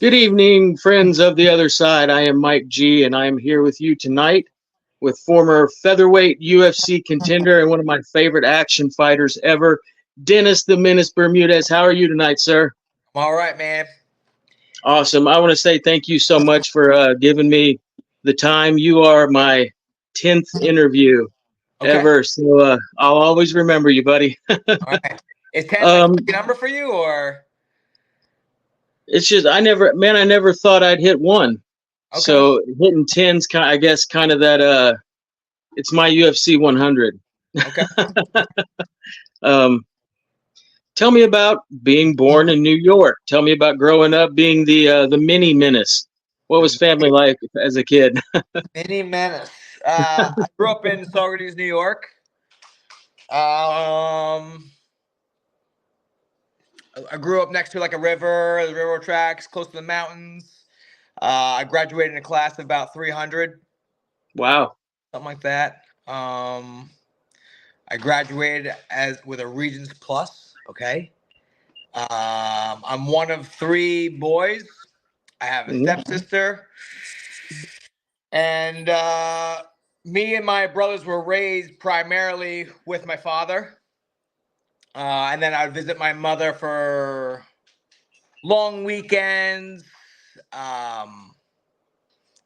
Good evening, friends of the other side. I am Mike G, and I am here with you tonight with former featherweight UFC contender and one of my favorite action fighters ever, Dennis the Menace Bermudez. How are you tonight, sir? I'm all right, man. Awesome. I want to say thank you so much for giving me the time. You are my 10th interview Okay. ever, so I'll always remember you, buddy. All right. Is 10 like a um, lucky number for you or? it's just I never thought I'd hit one. Okay. So hitting tens, I guess, kind of that. It's my UFC 100. Okay. um, Tell me about being born in New York. Tell me about growing up being the mini menace. What was The family like as a kid? mini menace. I grew up in Saugerties, New York. I grew up next to like a river, the railroad tracks, close to the mountains. I graduated in a class of about 300, Wow. something like that. I graduated with a Regents Plus. Okay. I'm one of three boys. I have a Mhm. stepsister, and me and my brothers were raised primarily with my father. And then I would visit my mother for long weekends, um,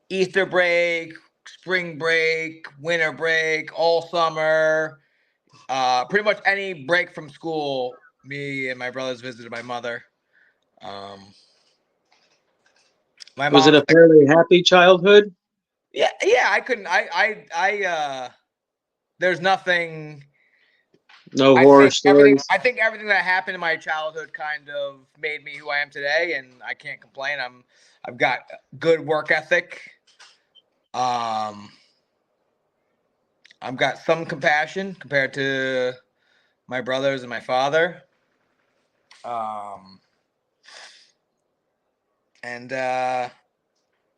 Easter break, spring break, winter break, all summer. Pretty much any break from school, me and my brothers visited my mother. Um, my Was it mom's a like, fairly happy childhood? yeah. I couldn't. There's nothing. No horror stories. I think everything that happened in my childhood kind of made me who I am today, and I can't complain. I've got good work ethic. Um, I've got some compassion compared to my brothers and my father. Um, and yeah,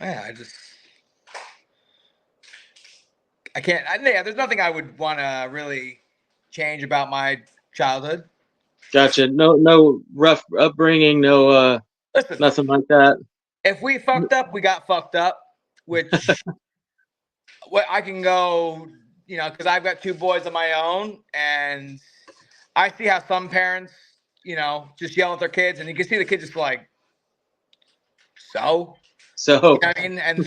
I can't. Yeah, there's nothing I would want to really change about my childhood. Gotcha. No rough upbringing. No Listen, nothing like that. if we fucked up, we got fucked up, which what I can go, because I've got two boys of my own, and I see how some parents, just yell at their kids, and you can see the kids just like, so, So what I mean? And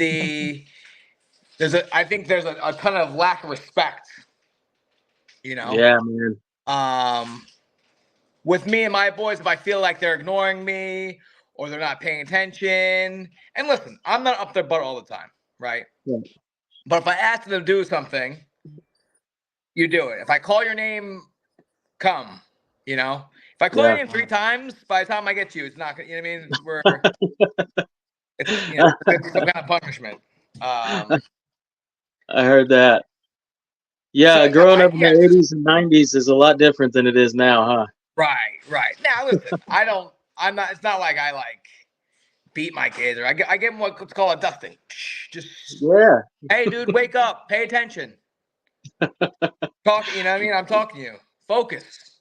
I think there's a ton of lack of respect, you know. yeah, man. Um, with me and my boys, if I feel like they're ignoring me or they're not paying attention, and listen, I'm not up their butt all the time, right? Yeah. But if I ask them to do something, you do it. If I call your name, come. If I call your Yeah. name three times, by the time I get to you, it's not gonna. You know what I mean? It's some kind of punishment. I heard that. So Yeah, yeah, growing up in the 80s and 90s is a lot different than it is now, huh? right. Now listen, I don't. I'm not. It's not like I beat my kids or I give them what's called a dusting. Just Yeah. hey, dude, wake up, pay attention. Talk. You know what I mean? I'm talking to you. Focus.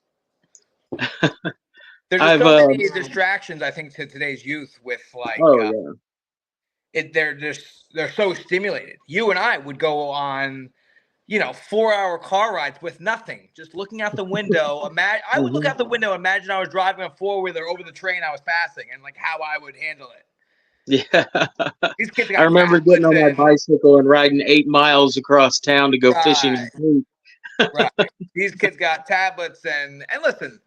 There's just I've so many distractions, I think, to today's youth with oh yeah. they're so stimulated. You and I would go on, 4-hour car rides with nothing, just looking out the window. I would look Hmm. out the window, imagine I was driving a four-wheeler over the train I was passing, and like how I would handle it. Yeah. These kids I got remember getting tablets on my and bicycle and riding 8 miles across town to go fishing right, in the creek. right. These kids got tablets and listen,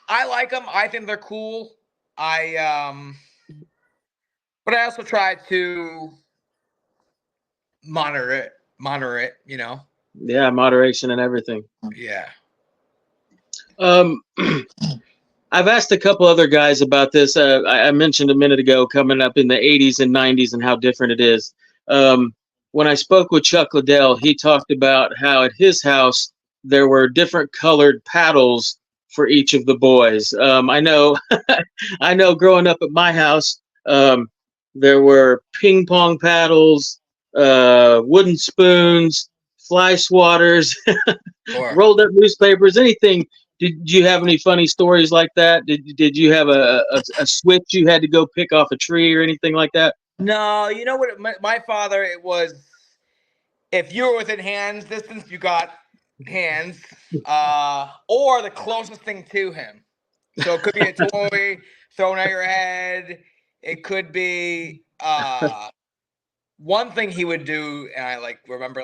I like them. I think they're cool. But I also try to monitor it. Yeah, moderation and everything. Yeah. Um, I've asked a couple other guys about this. I mentioned a minute ago coming up in the 80s and 90s and how different it is. When I spoke with Chuck Liddell, he talked about how at his house there were different colored paddles for each of the boys. I know, I know. Growing up at my house, there were ping pong paddles, wooden spoons, fly swatters, Or rolled up newspapers, anything Did you have any funny stories like that? Did you have a switch you had to go pick off a tree or anything like that? No, you know what? My father, it was if you were within hands distance, you got hands, or the closest thing to him. So it could be a toy thrown at your head. It could be one thing he would do, and I like remember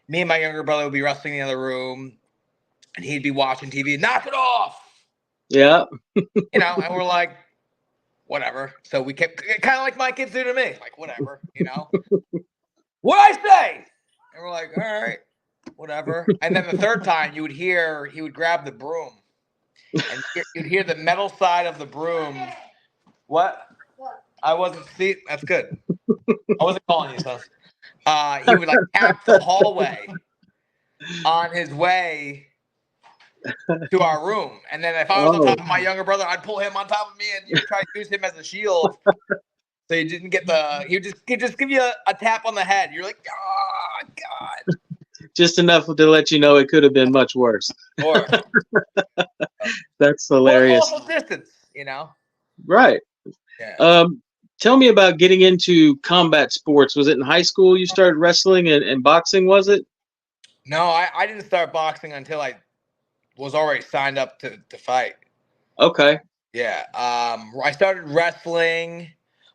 me and my younger brother would be wrestling in the other room, and he'd be watching TV. Knock it off, Yeah. and we're like, whatever. So we kept kind of like my kids do to me, like whatever. What I say, and we're like, all right, whatever. And then the third time, he would grab the broom, and you'd hear the metal side of the broom. What? I wasn't. See, that's good. I wasn't calling you, son. He would like tap the hallway on his way to our room, and then if I was on Oh, top of my younger brother, I'd pull him on top of me and try to use him as a shield. So you didn't get he'd just give you a tap on the head. You're like, oh God. just enough to let you know it could have been much worse. Or That's but hilarious. also distance. Right. Yeah. Tell me about getting into combat sports. Was it in high school you started wrestling and boxing, was it? No, I didn't start boxing until I was already signed up to fight. Okay. Yeah. I started wrestling.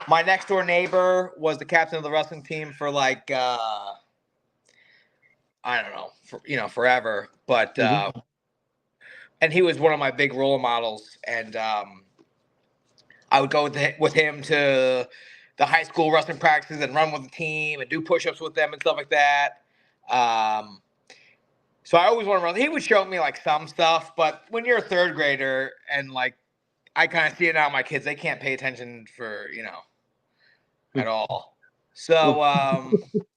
My next door neighbor was the captain of the wrestling team for I don't know, forever. But Hmm. and he was one of my big role models, and I would go with him to the high school wrestling practices and run with the team and do push-ups with them and stuff like that. Um, so I always wanted to run. He would show me like some stuff, but when you're a third grader and like I kind of see it now, my kids they can't pay attention for at all. So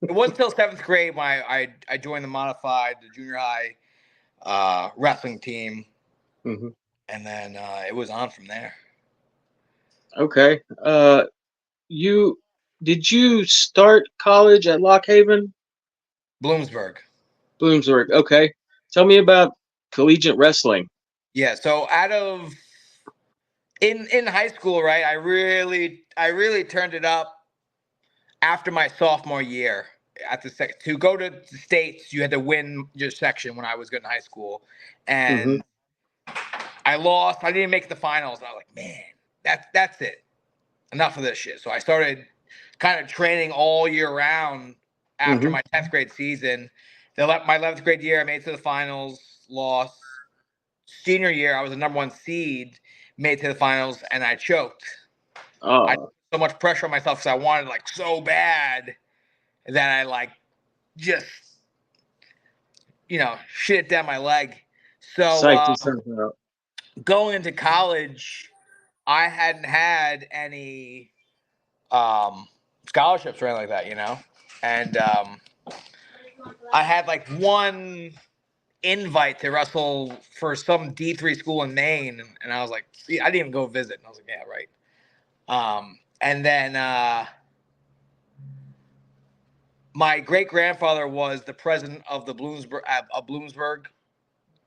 it wasn't until seventh grade when I joined the junior high wrestling team, Hmm. and then it was on from there. Okay. You did you start college at Lock Haven, Bloomsburg. Bloomsburg? Okay. Tell me about collegiate wrestling. Yeah. So out of in high school, right? I really turned it up after my sophomore year at to go to the states. You had to win your section when I was good in high school, Hmm. and I lost. I didn't make the finals. And I was like, man, that's it. Enough of this shit. So I started kind of training all year round after Hmm. my 10th grade season. My 11th grade year, I made it to the finals, lost. Senior year, I was the number one seed, made it to the finals, and I choked. I Oh, put so much pressure on myself because I wanted like so bad that I like just shit down my leg. So psych yourself out. going into college, I hadn't had any scholarships or anything like that. And I had like one invite to wrestle for some D3 school in Maine, and I was like, see, I didn't even go visit, and I was like, yeah, right. And then my great grandfather was the president of the Bloomsburg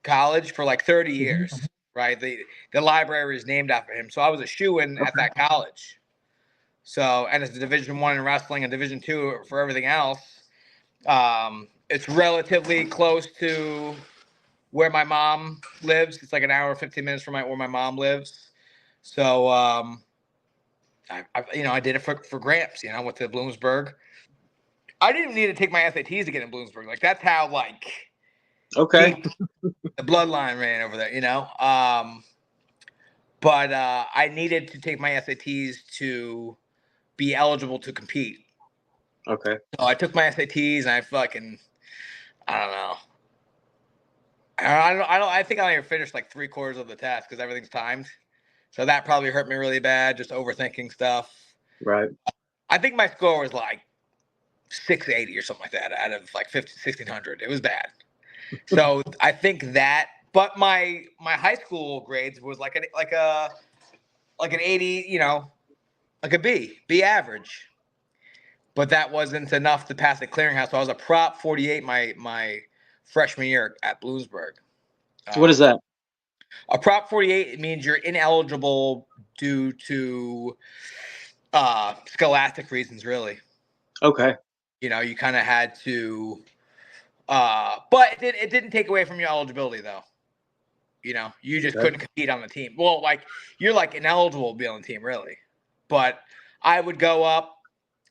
College for like 30 Hmm. years, right? The library is named after him, so I was a shoe-in at Okay. that college. So, and it's a Division 1 in wrestling and Division 2 for everything else. It's relatively close to where my mom lives. It's like an hour, 15 minutes from where my mom lives. So, I did it for Gramps. Went to Bloomsburg. I didn't even need to take my SATs to get in Bloomsburg. Like that's how Okay. deep the bloodline ran over there. But I needed to take my SATs to be eligible to compete. Okay. So I took my SATs and I don't know. I think I only finished like 3/4 of the test because everything's timed. So that probably hurt me really bad, just overthinking stuff. Right. I think my score was like 680 or something like that out of like 1,600. It was bad. So I think that, but my high school grades was like an 80, like a B average. But that wasn't enough to pass the clearinghouse. So I was a prop 48 my freshman year at Bloomsburg. What is Um, that? A Prop 48 means you're ineligible due to scholastic reasons, really. Okay. You kind of had to, but it didn't take away from your eligibility, though. You just Okay. couldn't compete on the team. Well, like, you're like ineligible to be on the team, really. But I would go up,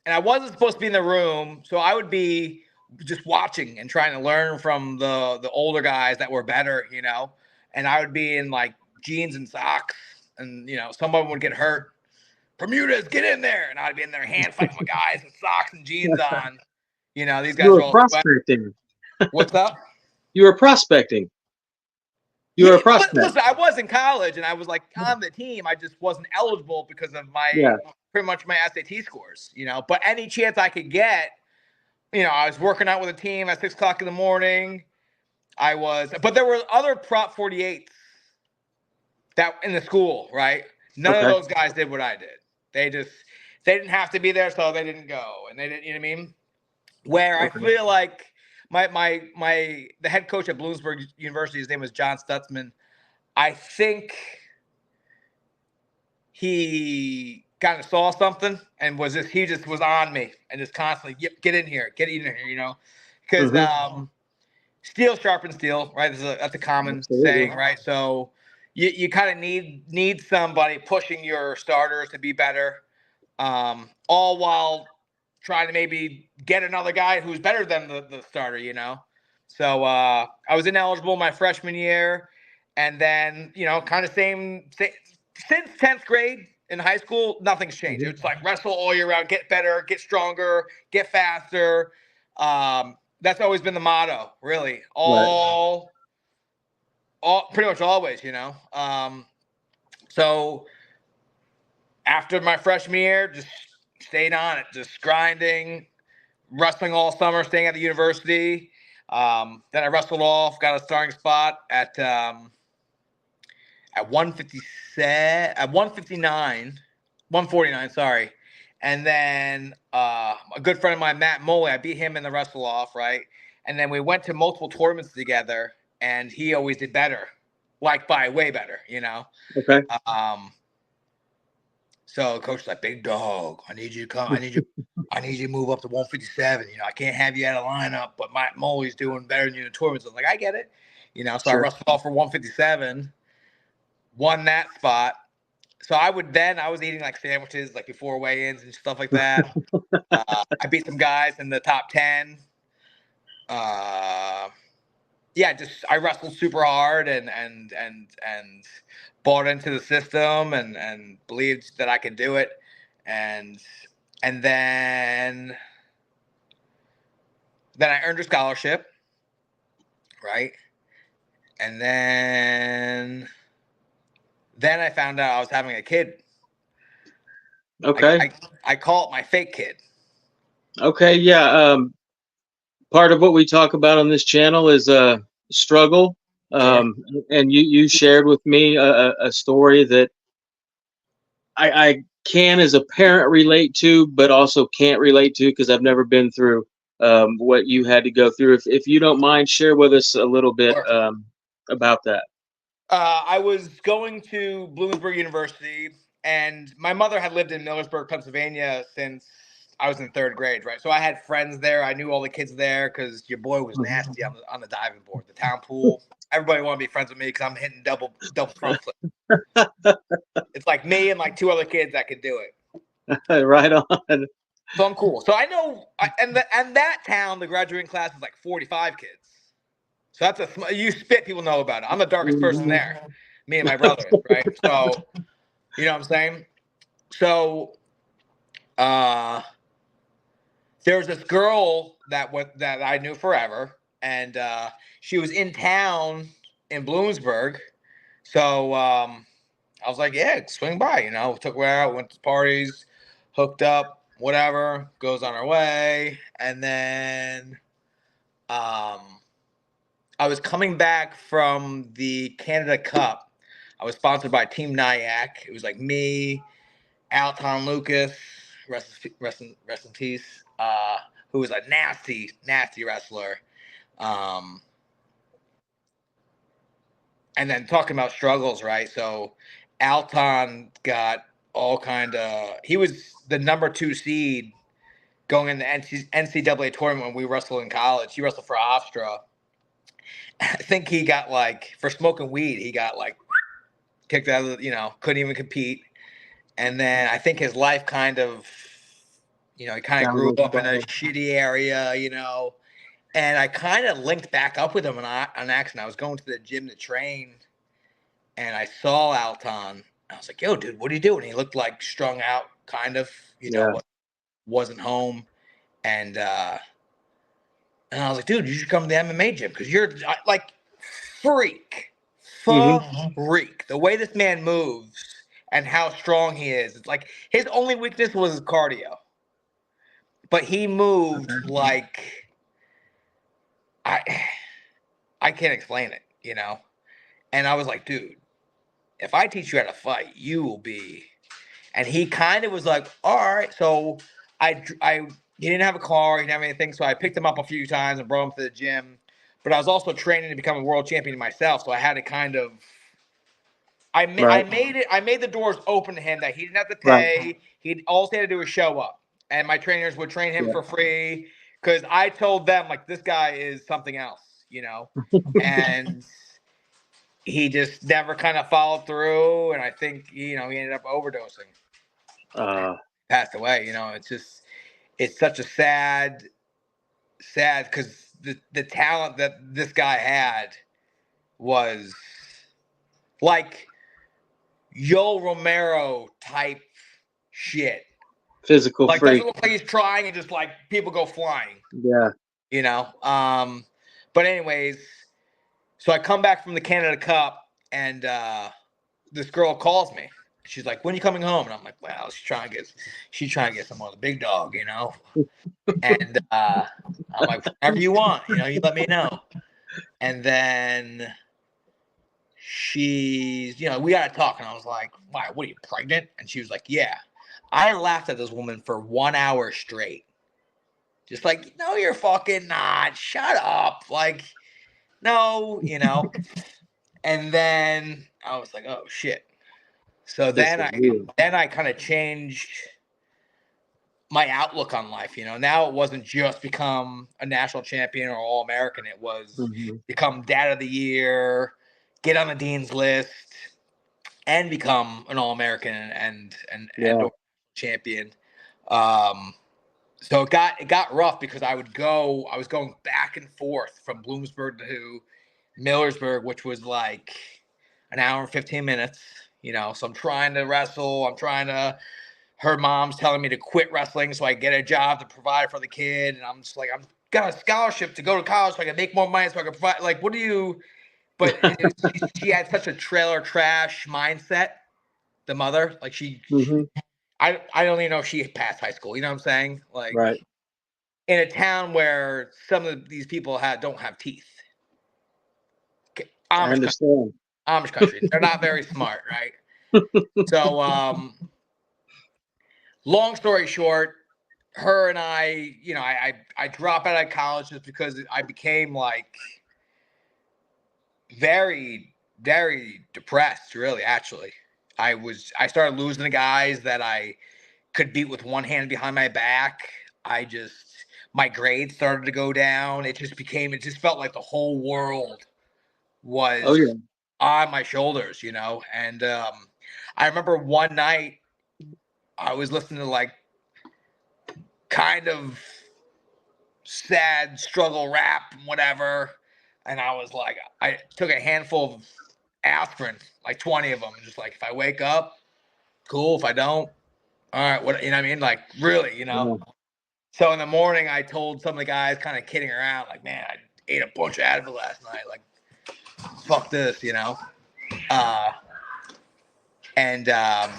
and I wasn't supposed to be in the room, so I would be just watching and trying to learn from the older guys that were better. And I would be in like jeans and socks, and someone would get hurt. Bermudez, get in there, and I'd be in there hand fighting with guys in socks and jeans on. These You guys were are all sweating. prospecting. What's up? You were prospecting. You were Yeah, a prospect. listen, I was in college and I was like on the team. I just wasn't eligible because of pretty much my SAT scores. But any chance I could get, I was working out with a team at 6 o'clock in the morning. But there were other Prop 48s that in the school, right? None of Okay. those guys did what I did. They didn't have to be there, so they didn't go, and they didn't. You know what I mean? Where I Okay. feel like the head coach at Bloomsburg University, his name was John Stutzman. I think he kind of saw something and he just was on me and just constantly, yep, get in here, because steel sharpens steel, right? That's a common Absolutely. saying, right? So you kind of need somebody pushing your starters to be better, all while trying to maybe get another guy who's better than the starter. So I was ineligible my freshman year, and then kind of same since 10th grade in high school, nothing's changed. Mhm. It's like wrestle all year round, get better, get stronger, get faster. That's always been the motto, really. Right. All pretty much always. So after my freshman year, just stayed on it, just grinding, wrestling all summer, staying at the university. Then I wrestled off, got a starting spot at 157, at 159, 149, sorry. And then a good friend of mine, Matt Moley, I beat him in the wrestle off, right? And then we went to multiple tournaments together, and he always did better, like by way better. Okay. So coach was like, big dog, I need you to come. I need you to move up to 157. I can't have you out of lineup, but Matt Moley's doing better than you in the tournaments. I was like, I get it. So I Sure. wrestled off for 157. Won that spot. So I was eating like sandwiches like before weigh-ins and stuff like that. I beat some guys in the top 10. Just I wrestled super hard and bought into the system and believed that I could do it. And then I earned a scholarship, right? And then I found out I was having a kid. Okay. I call it my fake kid. Okay. Yeah. Part of what we talk about on this channel is struggle. Sure. And you shared with me a story that I can as a parent relate to, but also can't relate to because I've never been through what you had to go through. If you don't mind, share with us a little bit Sure. about that. I was going to Bloomsburg University, and my mother had lived in Millersburg, Pennsylvania since I was in third grade, right? So I had friends there. I knew all the kids there because your boy was nasty on the diving board, the town pool. Everybody wanted to be friends with me because I'm hitting double front flip. It's like me and like two other kids that could do it. Right on. So I'm cool. So I know, and that town, the graduating class is like 45 kids. So that's you spit, people know about it. I'm the darkest person there. Me and my brothers, right? So, you know what I'm saying? So, there was this girl that I knew forever, and she was in town in Bloomsburg. So I was like, yeah, swing by. Took her out, went to parties, hooked up, whatever. Goes on our way, and then I was coming back from the Canada Cup. I was sponsored by Team Nyack. It was like me, Alton Lucas, rest in peace, who was a nasty, nasty wrestler. and then talking about struggles, right? So Alton got all kind of. He was the number 2 seed going in the NCAA tournament when we wrestled in college. He wrestled for Hofstra. I think he got like for smoking weed. He got like kicked out of the, couldn't even compete. And then I think his life kind of, he kind of grew up in a shitty area, And I kind of linked back up with him on accident. I was going to the gym to train, and I saw Alton. I was like, "Yo, dude, what are you doing?" He looked like strung out, kind of, wasn't home, and I was like, "Dude, you should come to the MMA gym because you're like freak, freak. The way this man moves and how strong he is. It's like his only weakness was his cardio, but he moved like I can't explain it, And I was like, dude, if I teach you how to fight, you will be. And he kind of was like, all right. So he didn't have a car, he didn't have anything. So I picked him up a few times and brought him to the gym. But I was also training to become a world champion myself. So I had to kind of, I made the doors open to him that he didn't have to pay. He all he had to do was show up. And my trainers would train him for free. Because I told them, like, this guy is something else, and he just never kind of followed through. And I think, he ended up overdosing. Passed away, it's such a sad because the talent that this guy had was like Yo Romero type shit. Physical like freak. Doesn't look like he's trying and just like people go flying. Yeah. But anyways, so I come back from the Canada Cup and this girl calls me. She's like, "When are you coming home?" And I'm like, "Well, she's trying to get some other big dog, And I'm like, "Whatever you want, you let me know." And then she's, we got to talk. And I was like, "Why? What are you, pregnant?" And she was like, "Yeah." I laughed at this woman for 1 hour straight. Just like, "No, you're fucking not. Shut up." Like, no, And then I was like, "Oh shit." So then I kind of changed my outlook on life. Now it wasn't just become a national champion or All American. It was become Dad of the Year, get on the Dean's list, and become an All American and champion. So it got rough because I was going back and forth from Bloomsburg to Millersburg, which was like an hour and 15 minutes. So I'm trying to wrestle. Her mom's telling me to quit wrestling so I get a job to provide for the kid. And I'm just like, I've got a scholarship to go to college so I can make more money so I can provide. Like, what do you? But she had such a trailer trash mindset. The mother, like I don't even know if she passed high school. You know what I'm saying? Like, in a town where some of these people don't have teeth. I understand. Amish country. They're not very smart, right? So, long story short, her and I dropped out of college just because I became like very, very depressed, really, actually. I started losing the guys that I could beat with one hand behind my back. My grades started to go down. It just felt like the whole world was on my shoulders, And I remember one night I was listening to like kind of sad struggle rap and whatever. And I was like, I took a handful of aspirin, like 20 of them. Just like, if I wake up, cool. If I don't, all right. What, I mean? Like, really, So in the morning, I told some of the guys, kind of kidding around, like, "Man, I ate a bunch of Advil last night. Like, fuck this, And I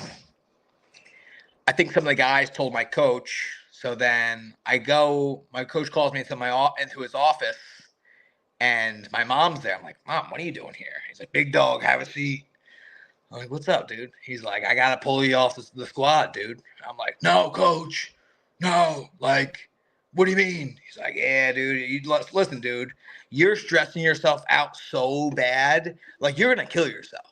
think some of the guys told my coach. So then my coach calls me into his office, and my mom's there. I'm like, "Mom, what are you doing here?" He's like, "Big dog, have a seat." I'm like, "What's up, dude?" He's like, "I gotta pull you off the squad, dude." I'm like, "No, coach, no, like, What do you mean? He's like, yeah, dude. Listen, dude. You're stressing yourself out so bad, like you're gonna kill yourself.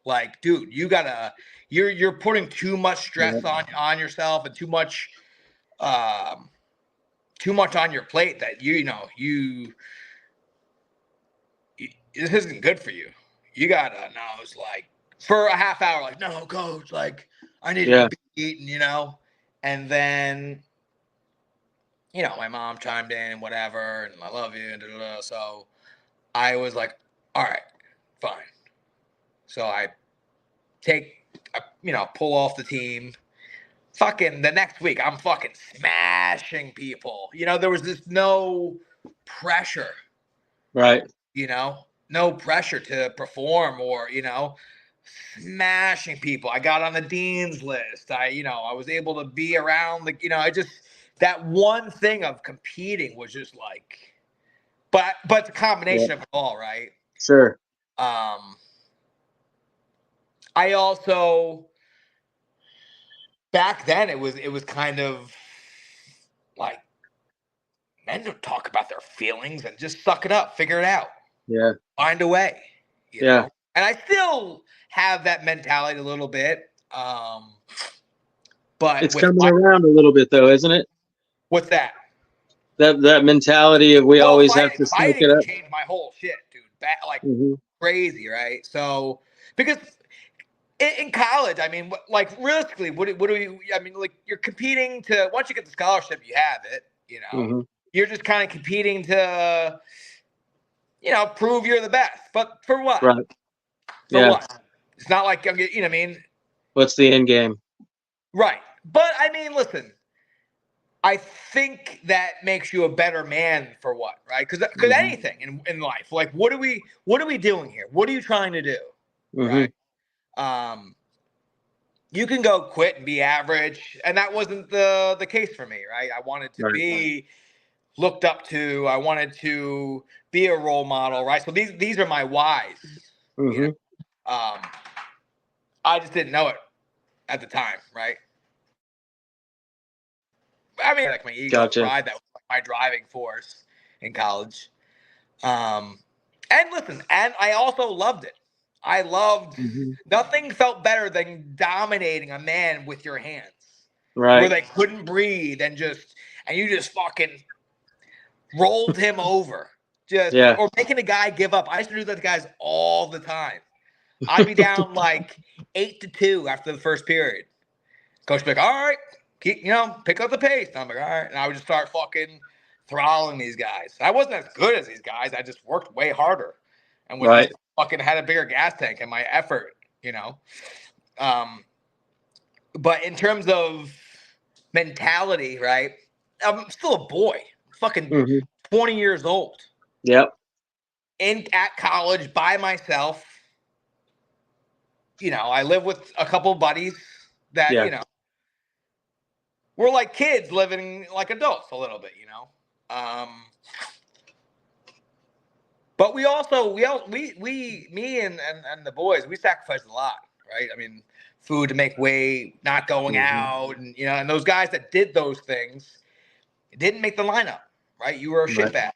Like, dude, you're putting too much stress Yeah. on yourself and um, too much on your plate that this isn't good for you. You gotta. No, it's like for a half hour, like, no, coach, like I need to Yeah. go eat, and then my mom chimed in, whatever, and I love you, and da, da, da. So I was like, all right, fine. So I pull off the team. Fucking the next week, I'm fucking smashing people. There was this no pressure, Right. no pressure to perform or, smashing people. I got on the dean's list. I was able to be around that one thing of competing was just like, but it's a Yeah. combination of it all, right? Sure. I also back then it was kind of like men don't talk about their feelings and just suck it up, figure it out, Yeah. find a way, Yeah. And I still have that mentality a little bit. But It's coming around a little bit though, isn't it? what's that? That mentality of we Well, always have to suck it fighting up. changed my whole shit, dude. Like Mm-hmm. crazy, right? So because in college, I mean, like realistically, what do we? I mean, like you're competing to once you get the scholarship, you have it. Mm-hmm. You're just kind of competing to, prove you're the best. But for what? Right. For Yeah. what? It's not like I'm getting, what I mean? What's the end game? Right. But I mean, listen, I think that makes you a better man for what, right? Because Mm-hmm. anything in life, like what are we doing here? What are you trying to do, Mm-hmm. right? You can go quit and be average, and that wasn't the case for me, right? I wanted to Right. be looked up to. I wanted to be a role model, right? So these are my whys. Mm-hmm. I just didn't know it at the time, right? I mean, like my ego and Gotcha. pride, that was like my driving force in college. And listen, and I also loved it. I loved Mm-hmm. nothing felt better than dominating a man with your hands, where Right. they couldn't breathe and you just fucking rolled him over, Yeah. or making a guy give up. I used to do that to guys all the time. I'd be down like 8-2 after the first period. Coach would be like, all right, keep, pick up the pace. And I'm like, all right. And I would just start fucking throttling these guys. I wasn't as good as these guys. I just worked way harder and was just Right. fucking had a bigger gas tank in my effort. But in terms of mentality, right? I'm still a boy, fucking Mm-hmm. 20 years old, Yep. at college by myself. I live with a couple buddies that, Yeah. we're like kids living like adults a little bit. But we also me and the boys, we sacrificed a lot, right? I mean, food to make weight, not going Mm-hmm. out, and and those guys that did those things didn't make the lineup, right? You were a Right. shitbag.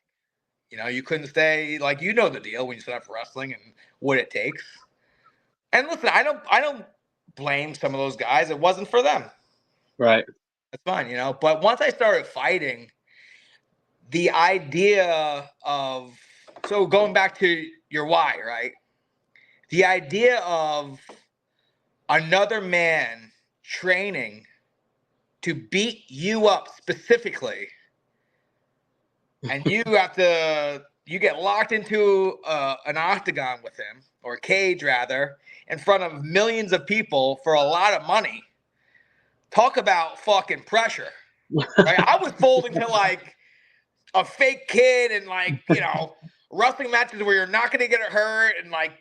You couldn't stay, like, the deal when you set up for wrestling and what it takes. And listen, I don't blame some of those guys. It wasn't for them. Right. That's fine. But once I started fighting, the idea of, so going back to your why, right? The idea of another man training to beat you up specifically, and you get locked into an octagon with him, or a cage rather, in front of millions of people for a lot of money. Talk about fucking pressure, right? I was folding to like a fake kid and like, wrestling matches where you're not going to get hurt, and like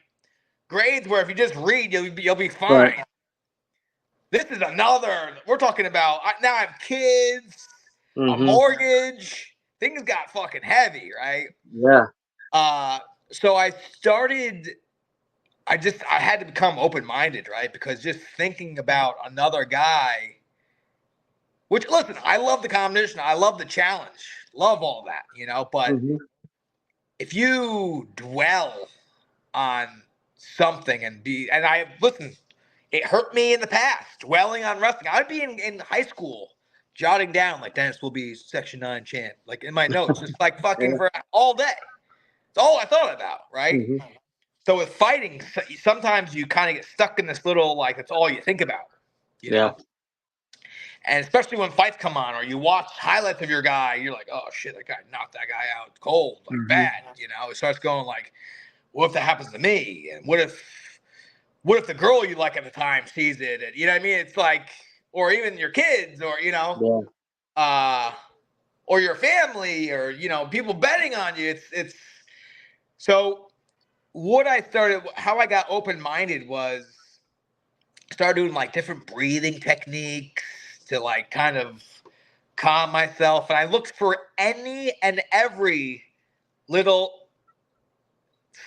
grades where if you just read, you'll be Right. fine. This is we're talking about, now I have kids, a Mm-hmm. mortgage. Things got fucking heavy, right? Yeah. So I had to become open-minded, right? Because just thinking about another guy Which, listen, I love the competition. I love the challenge. Love all that, you know. But if you dwell on something and I listen, it hurt me in the past dwelling on wrestling. I'd be in high school jotting down like Dennis will be Section 9 champ, like in my notes, just like fucking for all day. It's all I thought about, right? So with fighting, sometimes you kind of get stuck in this little, like, it's all you think about, you know? And especially when fights come on or you watch highlights of your guy, you're like, oh shit, that guy knocked that guy out cold, like bad, you know? It starts going like, what if that happens to me? And what if the girl you like at the time sees it? And, you know what I mean? It's like, or even your kids or, you know, or your family or, you know, people betting on you. It's so how I got open-minded was start doing like different breathing techniques to like kind of calm myself. And I looked for any and every little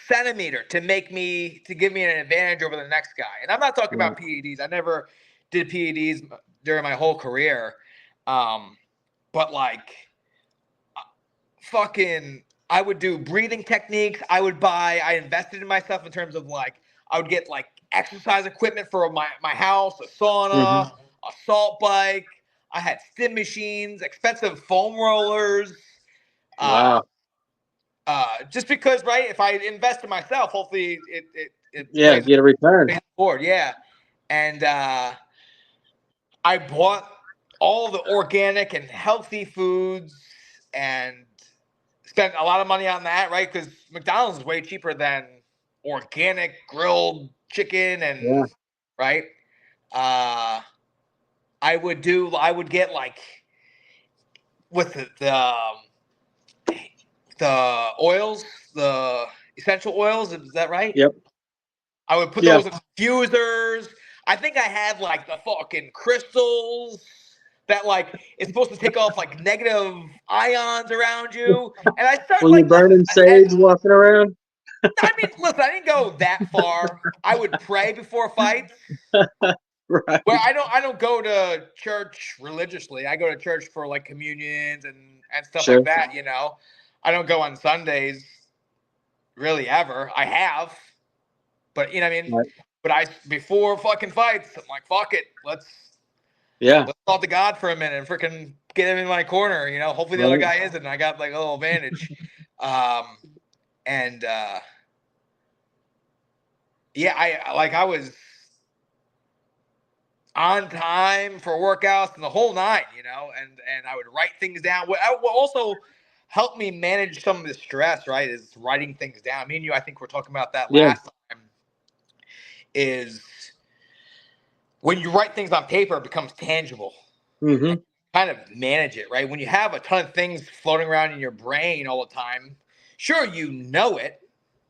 centimeter to give me an advantage over the next guy. And I'm not talking about PEDs. I never did PEDs during my whole career. But like fucking I would do breathing techniques. I invested in myself in terms of like I would get like exercise equipment for my house, a sauna, a salt bike. I had stim machines, expensive foam rollers. Just because, right? If I invest in myself, hopefully it get a return. Forward, yeah. And I bought all the organic and healthy foods and spent a lot of money on that, right? Because McDonald's is way cheaper than organic grilled chicken and right. I would get like with the oils, the essential oils. Is that right? Yep. I would put those in diffusers. I think I had like the fucking crystals that like it's supposed to take off like negative ions around you. And I started you burning sage walking around? I mean, listen, I didn't go that far. I would pray before fights. Right. Well, I don't go to church religiously. I go to church for like communions and stuff like that, you know. I don't go on Sundays really ever. I have. But you know what I mean? Right. But before fucking fights, I'm like, fuck it. Let's talk to God for a minute and freaking get him in my corner, you know. Hopefully the other guy isn't, and I got like a little advantage. I was on time for workouts and the whole night, you know, and I would write things down. What also helped me manage some of the stress, right, is writing things down. Me and you, I think we're talking about that last time, is when you write things on paper, it becomes tangible. Kind of manage it, right? When you have a ton of things floating around in your brain all the time, sure, you know it.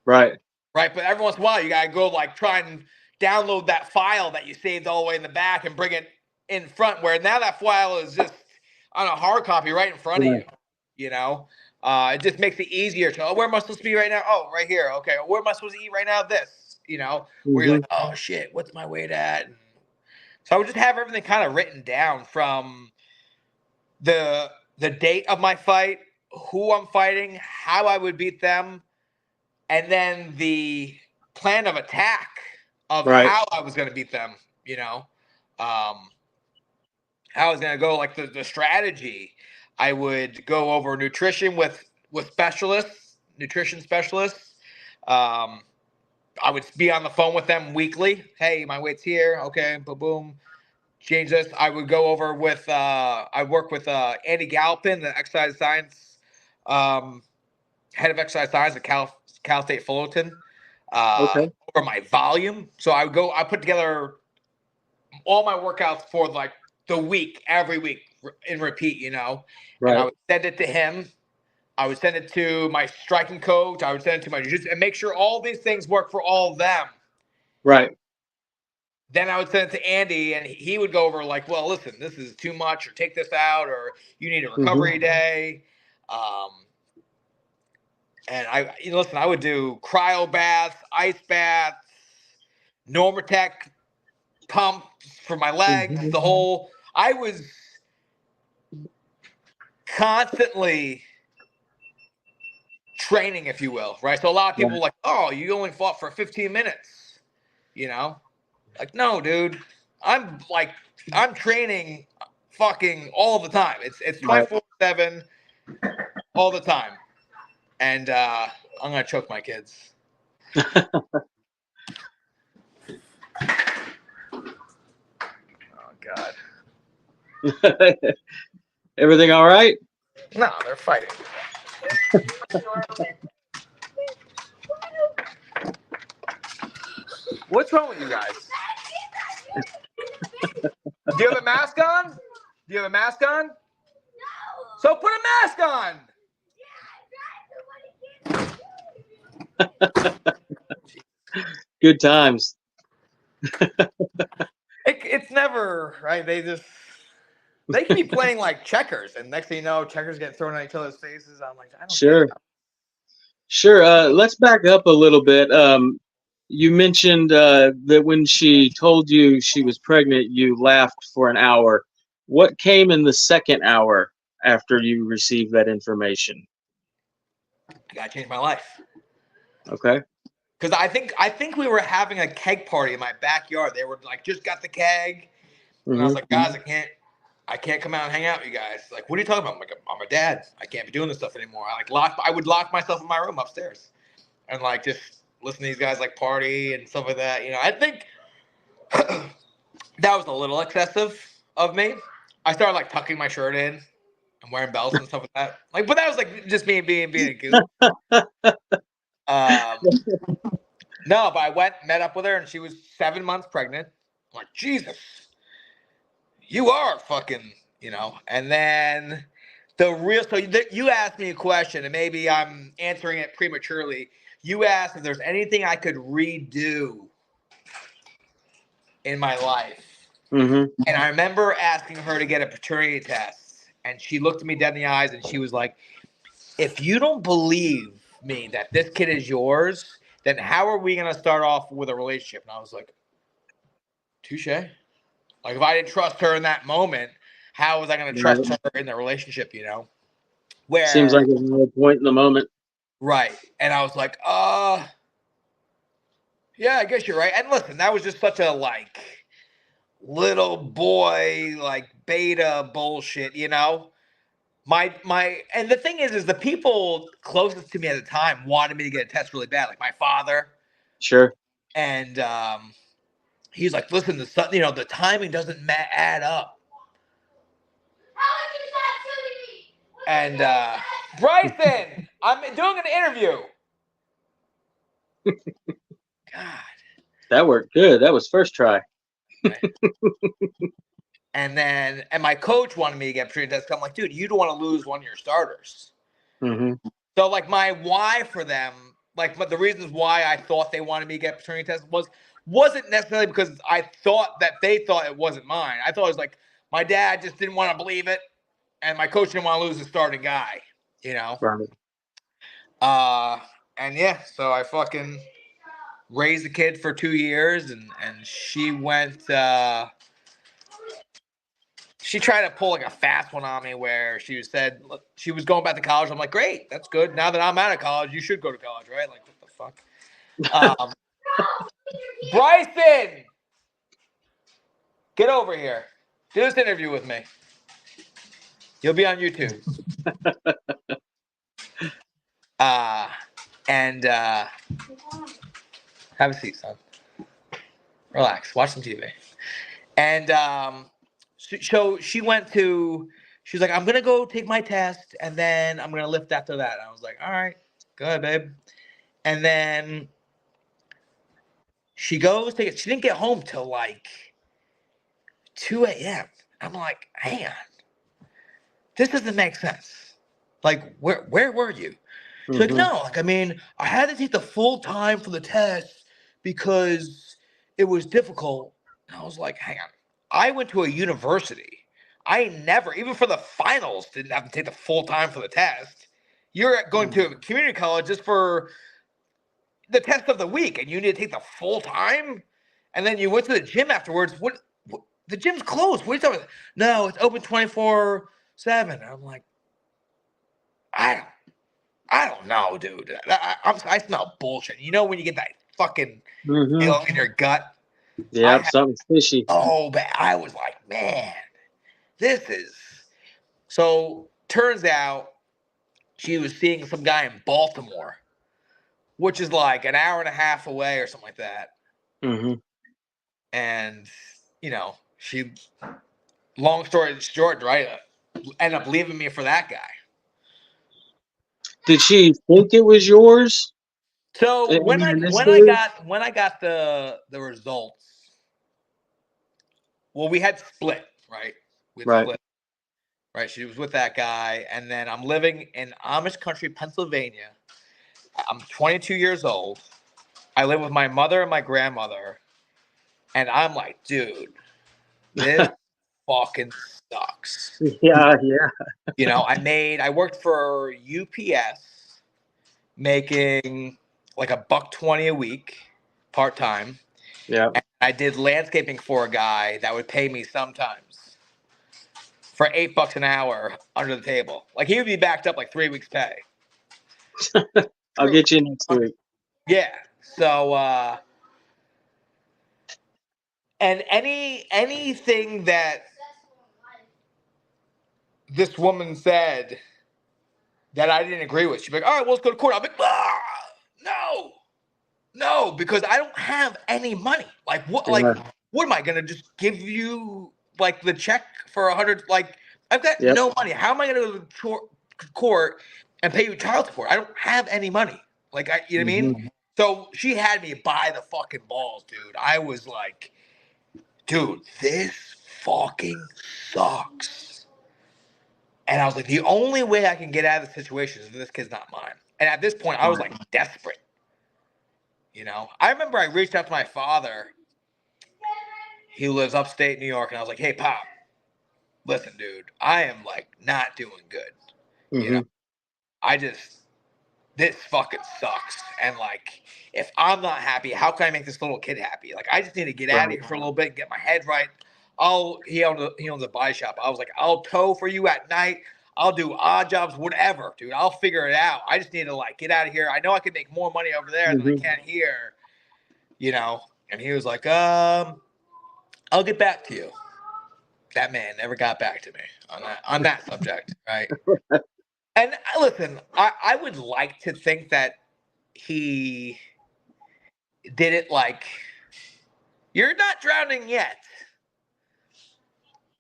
Right. But every once in a while, you got to go like try and download that file that you saved all the way in the back and bring it in front, where now that file is just on a hard copy right in front of you, you know? It just makes it easier to, where am I supposed to be right now? Oh, right here. Okay. Where am I supposed to eat right now? This, you know, where you're like, oh shit, what's my weight at? And so I would just have everything kind of written down from the date of my fight, who I'm fighting, how I would beat them, and then the plan of attack of how I was going to beat them, you know, how I was going to go, like the strategy. I would go over nutrition with nutrition specialists. I would be on the phone with them weekly. Hey, my weight's here. Okay, boom, boom. Change this. I would go over with, I work with Andy Galpin, the exercise science, head of exercise science at Cal State Fullerton, over my volume. So I put together all my workouts for like the week, every week in repeat, you know, and I would send it to him. I would send it to my striking coach. I would send it to my jiu-jitsu and make sure all these things work for all of them. Right. Then I would send it to Andy, and he would go over like, well, listen, this is too much, or take this out, or you need a recovery day. And I would do cryo baths, ice baths, Normatec pumps for my legs, the whole. constantly training, if you will, right? So a lot of people are like, oh, you only fought for 15 minutes, you know? Like, no, dude. I'm training fucking all the time. It's 24/7 all the time. And I'm gonna choke my kids. Oh God. Everything all right? No, they're fighting. What's wrong with you guys? Do you have a mask on? Do you have a mask on? No. So put a mask on. Good times. It's never right. They can be playing like checkers, and next thing you know, checkers get thrown at each other's faces. I'm like, I don't get it. Sure. Let's back up a little bit. You mentioned that when she told you she was pregnant, you laughed for an hour. What came in the second hour after you received that information? I gotta change my life. Okay. Because I think we were having a keg party in my backyard. They were like, just got the keg, and I was like, guys, I can't come out and hang out with you guys. Like, what are you talking about? I'm like, I'm a dad. I can't be doing this stuff anymore. I would lock myself in my room upstairs, and like just listen to these guys like party and stuff like that. You know, I think that was a little excessive of me. I started like tucking my shirt in and wearing belts and stuff like that. Like, but that was like just me being a goof. No, but I met up with her, and she was 7 months pregnant. I'm like, Jesus, you are fucking, you know. And then you asked me a question, and maybe I'm answering it prematurely. You asked if there's anything I could redo in my life. And I remember asking her to get a paternity test, and she looked at me dead in the eyes, and she was like, if you don't believe me that this kid is yours, then how are we going to start off with a relationship? And I was like, touche. Like, if I didn't trust her in that moment, how was I going to trust her in the relationship, you know? Where seems like a real point in the moment. Right. And I was like, yeah, I guess you're right. And listen, that was just such a, like, little boy, like, beta bullshit, you know? And the thing is the people closest to me at the time wanted me to get a test really bad, like my father. Sure. And he's like, listen, the timing doesn't add up. And Bryson, I'm doing an interview. God. That worked good. That was first try. Right. And my coach wanted me to get paternity test. I'm like, dude, you don't want to lose one of your starters. So like my why for them, but the reasons why I thought they wanted me to get paternity test wasn't necessarily because I thought that they thought it wasn't mine. I thought it was like my dad just didn't want to believe it, and my coach didn't want to lose the starting guy, you know. Right. And yeah, so I fucking raised the kid for 2 years, and she went. She tried to pull like a fast one on me where she said she was going back to college. I'm like, great, that's good. Now that I'm out of college, you should go to college, right? Like, what the fuck? Bryson, get over here. Do this interview with me. You'll be on YouTube. And have a seat, son. Relax. Watch some TV. And so she went to. She's like, I'm gonna go take my test, and then I'm gonna lift after that. And I was like, all right, go ahead, babe. And then she goes take it. She didn't get home till like 2 a.m. I'm like, hang on, this doesn't make sense. Like, where were you? She's like, no, like, I mean, I had to take the full time for the test because it was difficult. And I was like, hang on. I went to a university. I never, even for the finals, didn't have to take the full time for the test. You're going to a community college just for the test of the week, and you need to take the full time? And then you went to the gym afterwards. What the gym's closed. What are you talking about? No, it's open 24/7. I'm like, I don't know, dude. I smell bullshit. You know when you get that fucking Mm-hmm. feeling in your gut? I Yep, had something's fishy. so bad. I was like, man, this is. So turns out she was seeing some guy in Baltimore, which is like an hour and a half away or something like that. Mm-hmm. And she. Long story short, right? Ended up leaving me for that guy. Did she think it was yours? So I when mean, I when I initially? got when I got the results, well, we had split, right? We had Right. split, right? She was with that guy, and then I'm living in Amish country, Pennsylvania. I'm 22 years old. I live with my mother and my grandmother, and I'm like, dude, this fucking sucks. Yeah, yeah. I worked for UPS, making like $120 a week, part time. Yeah. I did landscaping for a guy that would pay me sometimes for $8 an hour under the table. Like he would be backed up like 3 weeks' pay. I'll True. get you next week. Yeah. So and anything that this woman said that I didn't agree with, she'd be like, all right, well, let's go to court. I'm like, no, no, because I don't have any money. Yeah. What am I gonna just give you like the check for 100? Like, I've got Yep. no money. How am I gonna go to court and pay you child support? I don't have any money. Like, you know what I Mm-hmm. mean? So she had me by the fucking balls, dude. I was like, dude, this fucking sucks. And I was like, the only way I can get out of the situation is if this kid's not mine. And at this point, I was like desperate. I remember I reached out to my father. He lives upstate New York, and I was like, "Hey, Pop, listen, dude, I am like not doing good. You know, Mm-hmm. I just this fucking sucks. And like, if I'm not happy, how can I make this little kid happy? Like, I just need to get out of Right. here for a little bit and get my head right. He owns a body shop. I was like, I'll tow for you at night. I'll do odd jobs, whatever, dude. I'll figure it out. I just need to like get out of here. I know I can make more money over there than I Mm-hmm. can here. And he was like, I'll get back to you. That man never got back to me on that subject, right? And listen, I would like to think that he did it like you're not drowning yet.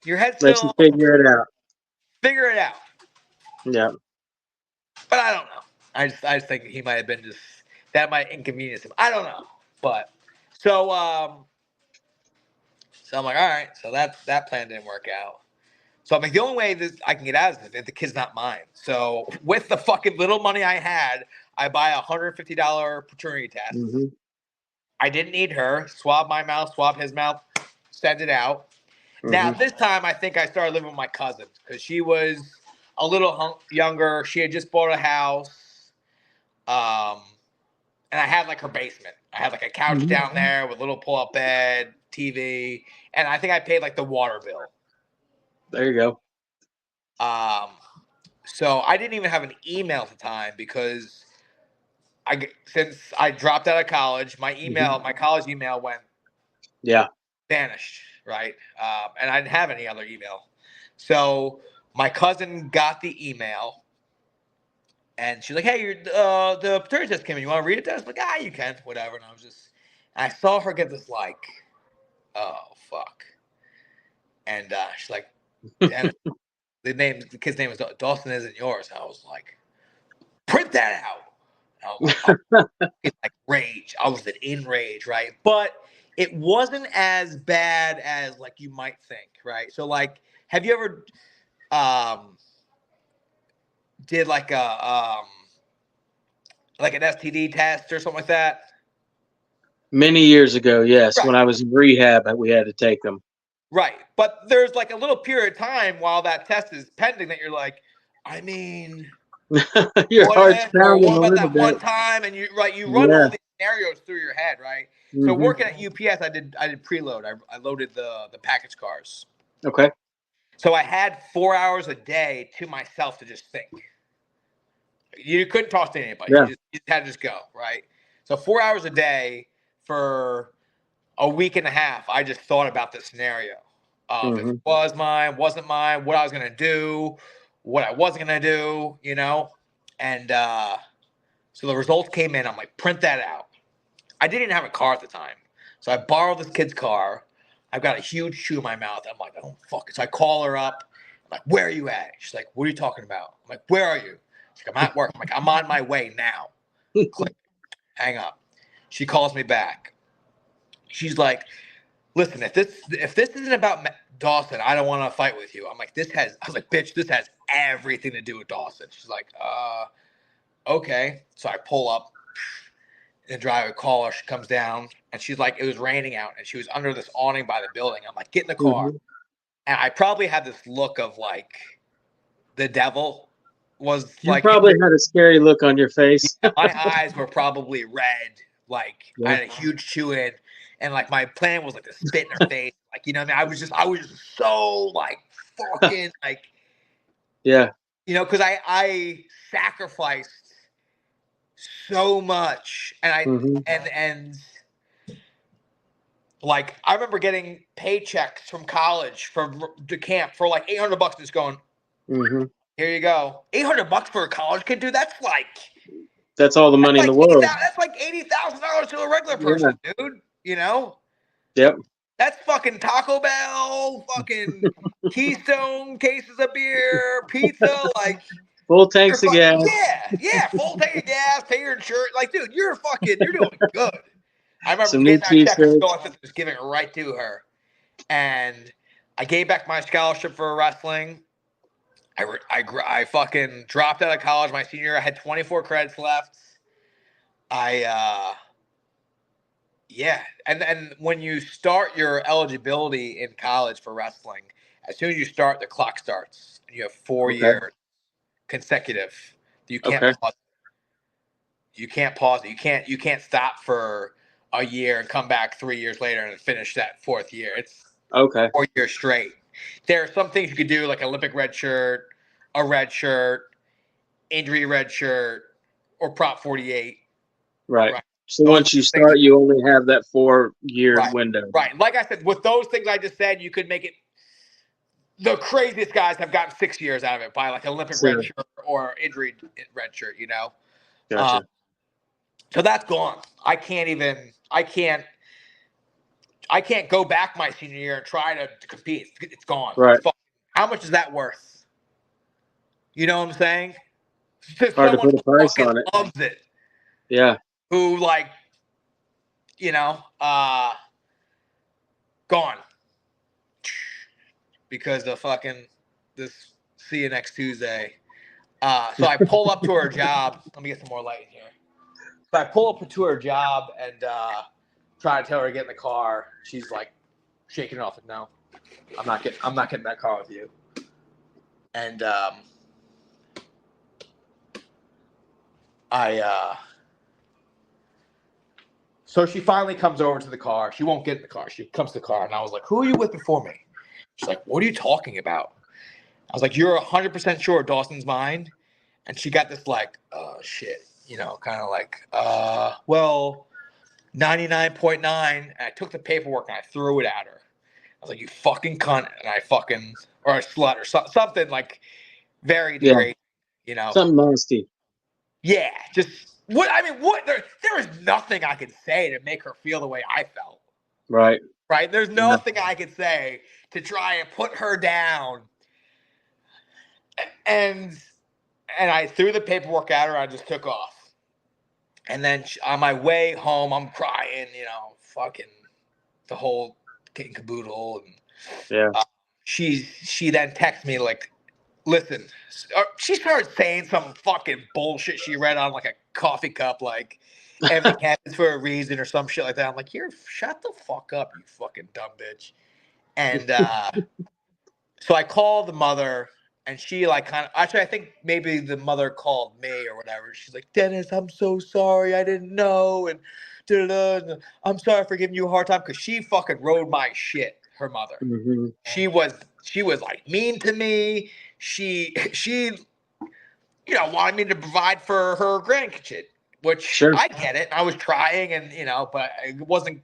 Your head's Let you still figure it out. figure it out. Yeah. But I don't know. I just think he might have been just that might inconvenience him. I don't know. But so so I'm like, all right, so that plan didn't work out. So I'm like, the only way this I can get out of this is if the kid's not mine. So with the fucking little money I had, I buy a $150 paternity test. Mm-hmm. I didn't need her. Swab my mouth, swab his mouth, send it out. Now Mm-hmm. this time I think I started living with my cousin because she was a little younger. She had just bought a house, and I had like her basement. I had like a couch Mm-hmm. down there with a little pull-up bed, TV, and I think I paid like the water bill. There you go. Um, so I didn't even have an email at the time because since I dropped out of college, Mm-hmm. my college email went Yeah. vanished, right? And I didn't have any other email. So my cousin got the email, and she's like, "Hey, the paternity test came in. You want to read it?" I was like, "Ah, you can, whatever." And I saw her get this like, "Oh fuck," and she's like, "Damn it, the kid's name is Dawson, isn't yours?" And I was like, "Print that out." And I was like, it's like rage. I was in rage, right? But it wasn't as bad as like you might think, right? So like, have you ever um did like an STD test or something like that? Many years ago, yes. When Right. I was in rehab, we had to take them. Right. But there's like a little period of time while that test is pending that you're like, I mean, Your what heart's if, or pounding what a about little that one bit. time? And you run Yeah. all these scenarios through your head, right? So Mm-hmm. working at UPS, I did preload. I loaded the package cars. Okay. So I had 4 hours a day to myself to just think. You couldn't talk to anybody. Yeah. You just had to just go, right? So 4 hours a day for a week and a half, I just thought about this scenario of if it was mine, wasn't mine, what I was going to do, what I wasn't going to do, you know? And so the results came in. I'm like, print that out. I didn't have a car at the time. So I borrowed this kid's car. I've got a huge chew in my mouth. I'm like, oh, fuck it. So I call her up. I'm like, where are you at? She's like, what are you talking about? I'm like, where are you? She's like, I'm at work. I'm like, I'm on my way now. Click. Hang up. She calls me back. She's like, listen, if this isn't about Dawson, I don't want to fight with you. I'm like, I was like, bitch, this has everything to do with Dawson. She's like, okay. So I pull up. The driver call her. She comes down and she's like, it was raining out and she was under this awning by the building. I'm like, get in the car. And I probably had this look of like the devil was you probably had a scary look on your face. my eyes were probably red. Like I had a huge chew in and like my plan was like to spit in her face. Like, you know what I mean? I was just so like fucking like, yeah. You know, because I sacrificed so much and like I remember getting paychecks from college from the camp for like $800 just going here you go. $800 for a college kid, dude. That's all the money in the world. That's like $80,000 to a regular person, dude. You know? Yep. That's fucking Taco Bell, fucking Keystone cases of beer, pizza, like full tanks of gas. Yeah, full tank of gas, pay your insurance. Like, dude, you're doing good. I remember Some getting that check and t-shirts. just giving it right to her. And I gave back my scholarship for wrestling. I fucking dropped out of college my senior year. I had 24 credits left. And when you start your eligibility in college for wrestling, as soon as you start, the clock starts. You have 4 years consecutive. You can't pause. You can't pause it. You can't stop for a year and come back 3 years later and finish that fourth year. It's 4 years straight. There are some things you could do, like Olympic red shirt, a red shirt, injury red shirt, or Prop 48. Right. So once you start, you only have that 4-year window. Right. Like I said, with those things I just said, you could make it. The craziest guys have gotten 6 years out of it by like Olympic red shirt or injury red shirt, you know? Gotcha. So that's gone. I can't go back my senior year and try to compete. It's gone. Right. How much is that worth? You know what I'm saying? It's hard to put a price on it. Loves it. Yeah. Who like, you know, gone. Because of fucking this see you next Tuesday. So I pull up to her job. Let me get some more light in here. So I pull up to her job and try to tell her to get in the car. She's like shaking it off. Like, no, I'm not getting that car with you. And so she finally comes over to the car. She won't get in the car. She comes to the car, and I was like, "Who are you with before me?" She's like, "What are you talking about?" I was like, "You're 100% sure Dawson's mine?" And she got this like, "Oh shit," you know, kind of like, well, 99.9. And I took the paperwork and I threw it at her. I was like, "You fucking cunt," and I fucking or a slut or something like very degrading, you know, something nasty. Yeah, just what I mean. What there is nothing I could say to make her feel the way I felt. Right. Right. There's nothing I could say to try and put her down. And I threw the paperwork at her. I just took off. And then on my way home, I'm crying. You know, fucking the whole kit and caboodle. And she then texts me like, listen, she started saying some fucking bullshit she read on like a coffee cup, like everything happens for a reason or some shit like that. I'm like, here, shut the fuck up, you fucking dumb bitch. And so I called the mother, and she like kind of actually I think maybe the mother called me or whatever. She's like, Dennis, I'm so sorry, I didn't know, and I'm sorry for giving you a hard time, because she fucking rode my shit. Her mother, she was like mean to me. She wanted me to provide for her grandkid, which Sure. I get it. I was trying, and but it wasn't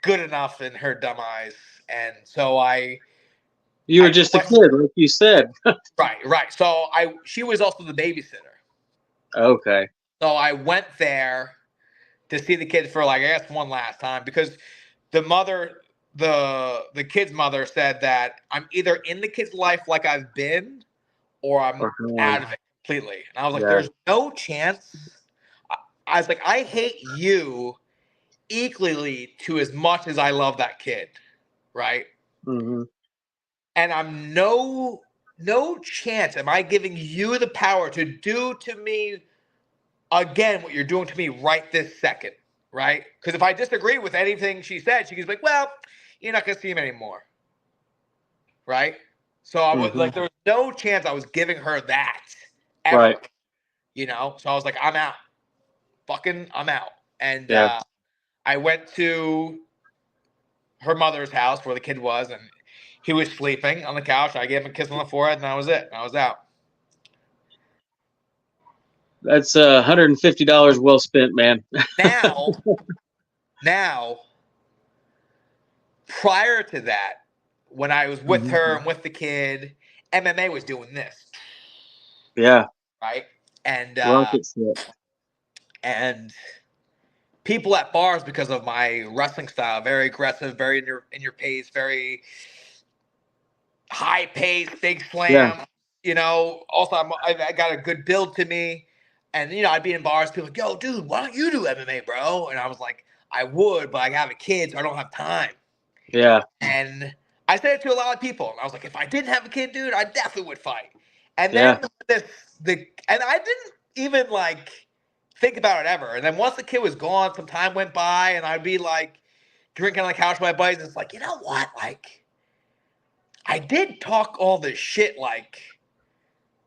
good enough in her dumb eyes, and so You were I just a went, kid, like you said. right. So she was also the babysitter, Okay. so I went there to see the kids for, like, I guess one last time, because the mother, the kid's mother said that I'm either in the kid's life like I've been, or I'm Or how out long? of it completely. And I was like, Yeah. there's no chance. I was like, I hate you equally to as much as I love that kid, right? Hmm. And I'm no chance am I giving you the power to do to me again what you're doing to me right this second, right? Because if I disagree with anything she said, she goes like, well, you're not gonna see him anymore, right? So I was Hmm. like, there was no chance I was giving her that ever, Right. So I was like, I'm out, fucking, I'm out. And Yeah. I went to her mother's house where the kid was, and he was sleeping on the couch. I gave him a kiss on the forehead, and that was it. And I was out. That's $150 well spent, man. Now, now, prior to that, when I was with Hmm. her and with the kid, MMA was doing this, Yeah. right? And Rocket ship. and people at bars, because of my wrestling style, very aggressive, very in your pace, very high pace, big Yeah. slam. Also I got a good build to me, and I'd be in bars, people like, yo, dude, why don't you do MMA, bro? And I was like, I would, but I have a kid, so I don't have time. Yeah. And I said it to a lot of people, and I was like, if I didn't have a kid, dude, I definitely would fight. And Yeah. then and I didn't even like think about it ever. And then once the kid was gone, some time went by, and I'd be like drinking on the couch with my buddies. And it's like, you know what? Like, I did talk all this shit. Like,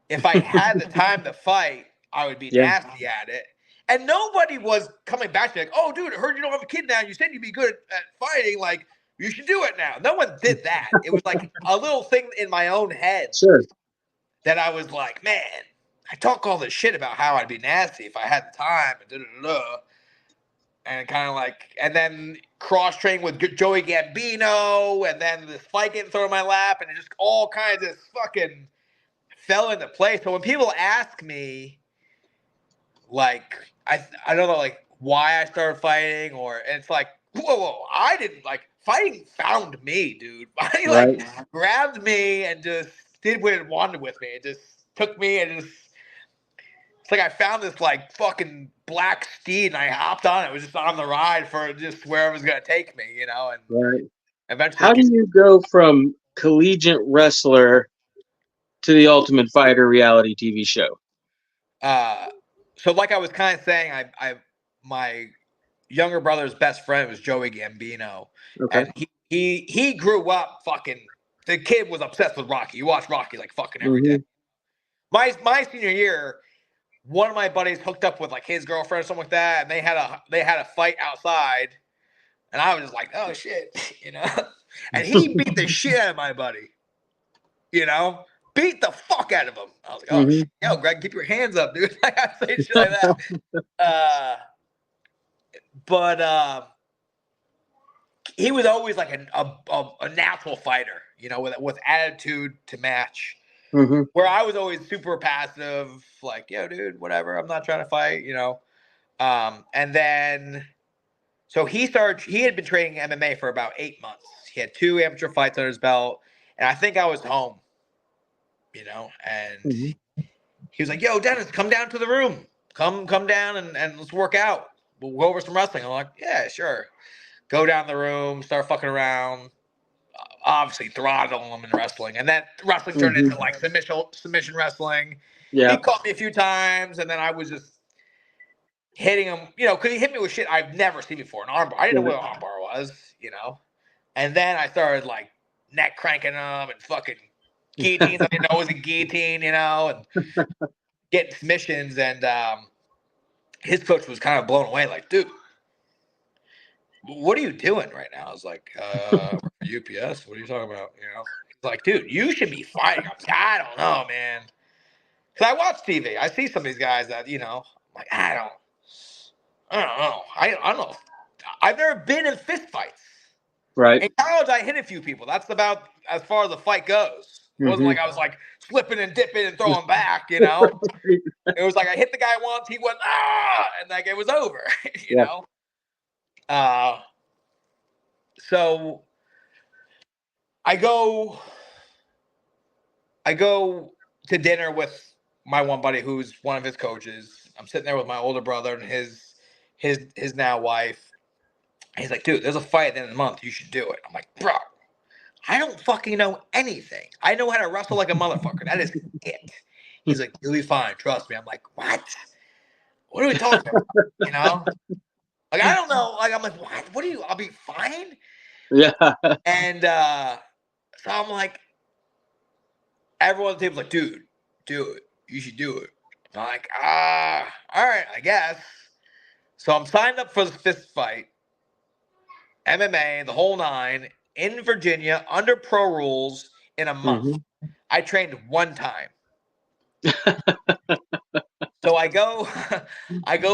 if I had the time to fight, I would be Yeah. nasty at it. And nobody was coming back to like, oh, dude, I heard you don't have a kid now. You said you'd be good at fighting. Like, you should do it now. No one did that. It was like a little thing in my own head Sure. that I was like, man, I talk all this shit about how I'd be nasty if I had the time and da-da-da-da. And kind of like, and then cross train with Joey Gambino, and then this fight getting thrown in my lap, and it just all kinds of fucking fell into place. So when people ask me, like, I don't know, like, why I started fighting, or it's like, whoa, I didn't, like, fighting found me, dude. Fighting Right. like grabbed me and just did what it wanted with me. It just took me and just, it's like I found this like fucking black steed and I hopped on it. It was just on the ride for just where it was gonna take me, and Right. eventually. How do you go from collegiate wrestler to the Ultimate Fighter reality TV show? Uh, so like I was kind of saying, my younger brother's best friend was Joey Gambino, Okay. and he grew up fucking. The kid was obsessed with Rocky. You watch Rocky like fucking every day. Hmm. My senior year, one of my buddies hooked up with like his girlfriend or something like that, and they had a fight outside, and I was just like, oh shit, and he beat the shit out of my buddy, beat the fuck out of him. I was like, oh Hmm. shit, yo, Greg, keep your hands up, dude. Like, I say shit like that. But he was always like a natural fighter, with attitude to match. Hmm. Where I was always super passive, like, yo, dude, whatever. I'm not trying to fight. And then, so he had been training MMA for about 8 months. He had 2 amateur fights under his belt. And I think I was home, and Hmm. he was like, yo, Dennis, come down to the room. Come down and let's work out. We'll go over some wrestling. I'm like, yeah, sure. Go down the room, start fucking around. Obviously, throttle him in wrestling. And then wrestling turned Hmm. into like submission wrestling. He Yeah. caught me a few times, and then I was just hitting him, because he hit me with shit I've never seen before. An armbar. I didn't know Yeah. what an armbar was. And then I started like neck cranking him and fucking guillotines. I didn't know it was a guillotine, and getting submissions. And his coach was kind of blown away, like, dude, what are you doing right now? I was like, UPS. What are you talking about? He's like, dude, you should be fighting. I was like, I don't know, man. Because I watch TV. I see some of these guys that, I'm like, I don't know. I don't know. I've never been in fist fights. Right. In college, I hit a few people. That's about as far as the fight goes. It wasn't like I was like slipping and dipping and throwing back, It was like I hit the guy once, he went, and like it was over, know? So I go to dinner with my one buddy who's one of his coaches. I'm sitting there with my older brother and his now wife. He's like, dude, there's a fight at the end of the month. You should do it. I'm like, bro, I don't fucking know anything. I know how to wrestle like a motherfucker. That is it. He's like, you'll be fine. Trust me. I'm like, what? What are we talking about? Like, I don't know. Like, I'm like, what? What are you? I'll be fine? Yeah. And so I'm like, everyone at the table's like, dude, do it. You should do it. I'm like, all right, I guess. So I'm signed up for the fist fight, MMA, the whole nine, in Virginia, under pro rules, in a month. I trained one time. So I go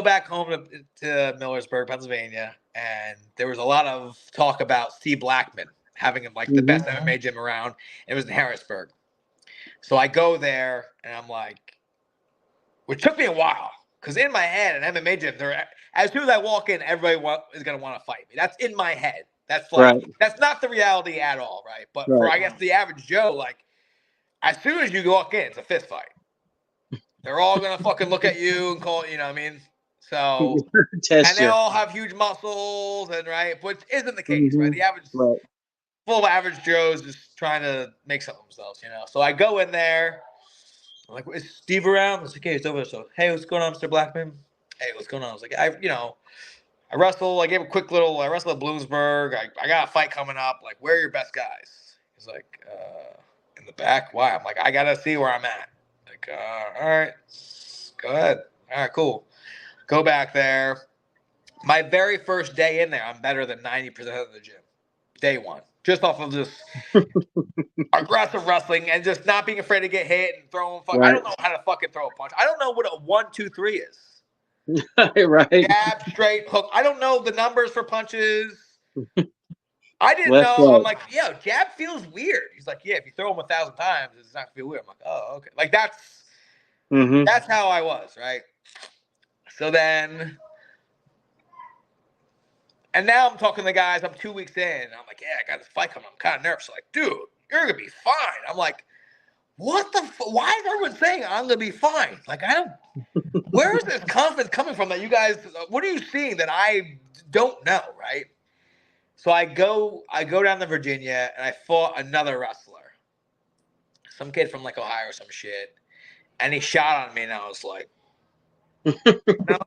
back home to Millersburg, Pennsylvania, and there was a lot of talk about Steve Blackman having like the best MMA gym around. It was in Harrisburg. So I go there, and I'm like, which took me a while, because in my head, an MMA gym, as soon as I walk in, everybody is going to want to fight me. That's in my head. That's like, that's not the reality at all, right? But for, I guess, the average Joe, like, as soon as you walk in, it's a fist fight. They're all going to fucking look at you and call, you know what I mean? So, and they all have huge muscles, and right, which isn't the case, right? The average, full of average Joes just trying to make something of themselves, So I go in there. I'm like, is Steve around? I was like, hey, it's over there. So, hey, what's going on, Mr. Blackman? Hey, what's going on? I was like, I wrestle. I gave a quick little, I wrestled at Bloomsburg. I got a fight coming up. Like, where are your best guys? He's like, in the back. Why? I'm like, I got to see where I'm at. Like, all right, go ahead. All right, cool. Go back there. My very first day in there, I'm better than 90% of the gym. Day one. Just off of just aggressive wrestling and just not being afraid to get hit and throwing. I don't know how to fucking throw a punch. I don't know what a 1, 2, 3 is. Right. Jab, straight, hook. I don't know the numbers for punches. I didn't know. I'm like, yo, jab feels weird. He's like, yeah, if you throw them 1,000 times, it's not gonna feel weird. I'm like, oh, okay. Like that's how I was, right? So then, and now I'm talking to the guys. I'm 2 weeks in. I'm like, yeah, I got this fight coming. I'm kind of nervous. Like, dude, you're gonna be fine. I'm like, what the? Why is everyone saying I'm gonna be fine? Like, I don't. Where is this confidence coming from that you guys? What are you seeing that I don't know, right? So I go down to Virginia and I fought another wrestler, some kid from like Ohio or some shit, and he shot on me, and I was like, no.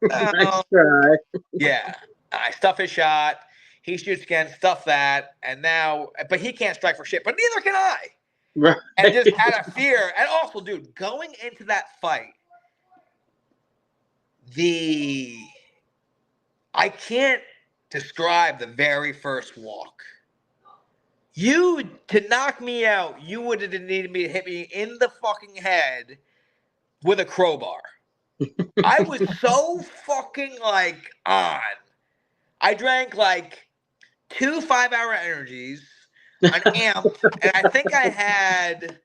Nice try. Yeah, I stuff his shot. He shoots again, stuff that, and now, but he can't strike for shit. But neither can I. Right. And just out of fear, and also, dude, going into that fight, I can't describe the very first walk. To knock me out, you would have needed me to hit me in the fucking head with a crowbar. I was so fucking like on. I drank like 2 5-hour energies, an amp, and I think I had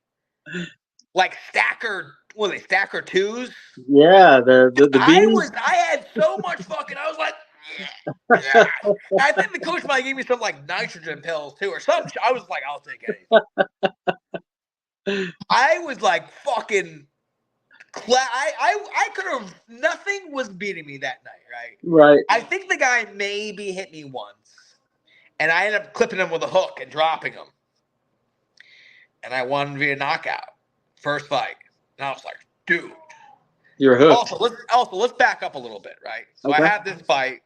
like Stacker 2s? Yeah, the beans. I had so much fucking, I was like, yeah. I think the coach might give me some like nitrogen pills too or something. I was like, I'll take anything. I was like fucking I could have, nothing was beating me that night, right? Right. I think the guy maybe hit me once, and I ended up clipping him with a hook and dropping him. And I won via knockout. First fight. And I was like, dude. You're hooked. Also, let's back up a little bit, right? So I had this fight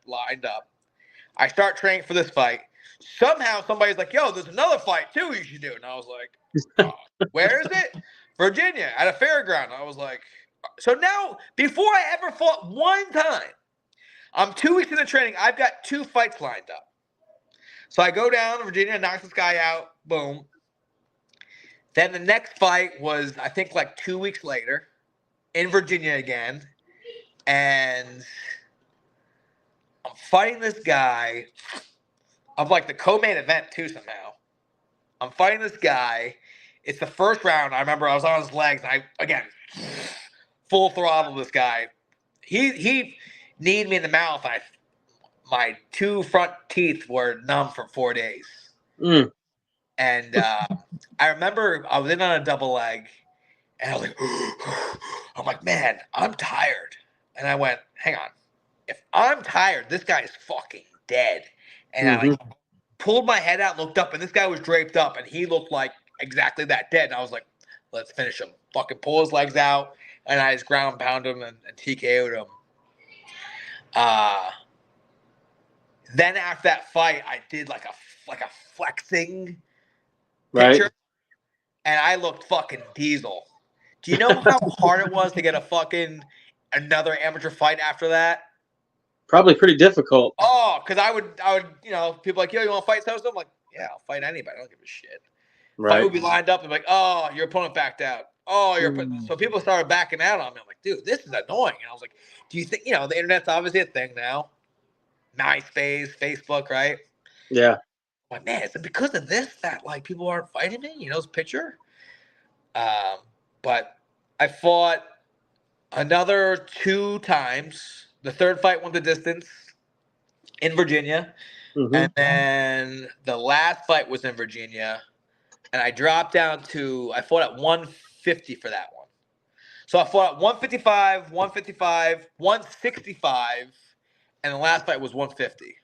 lined up. I start training for this fight. Somehow somebody's like, yo, there's another fight too you should do. And I was like, where is it? Virginia, at a fairground. I was like, so now, before I ever fought one time, I'm 2 weeks into training. I've got 2 fights lined up. So I go down to Virginia, knock this guy out. Boom. Then the next fight was, I think, like 2 weeks later. in Virginia again, and I'm fighting this guy. I'm like the co-main event too somehow. I'm fighting this guy. It's the first round. I remember I was on his legs. And again, full throttle this guy. He kneed me in the mouth. My two front teeth were numb for 4 days. Mm. And I remember I was in on a double leg, and I was like, I'm like, man, I'm tired. And I went, hang on. If I'm tired, this guy is fucking dead. And I like pulled my head out, looked up, and this guy was draped up, and he looked like exactly that dead. And I was like, let's finish him. Fucking pull his legs out, and I just ground pound him and TKO'd him. Then after that fight, I did like a flexing picture, and I looked fucking diesel. Do you know how hard it was to get another amateur fight after that? Probably pretty difficult. Oh, because I would, people like, yo, you want to fight so? I'm like, yeah, I'll fight anybody. I don't give a shit. Right. Fight would be lined up and be like, oh, your opponent backed out. Oh, so people started backing out on me. I'm like, dude, this is annoying. And I was like, do you think, the internet's obviously a thing now. MySpace, Facebook, right? Yeah. I'm like, man, is it because of this that like people aren't fighting me? This picture. But I fought another 2 times. The third fight went the distance in Virginia. And then the last fight was in Virginia. And I dropped down I fought at 150 for that one. So I fought at 155, 155, 165, and the last fight was 150.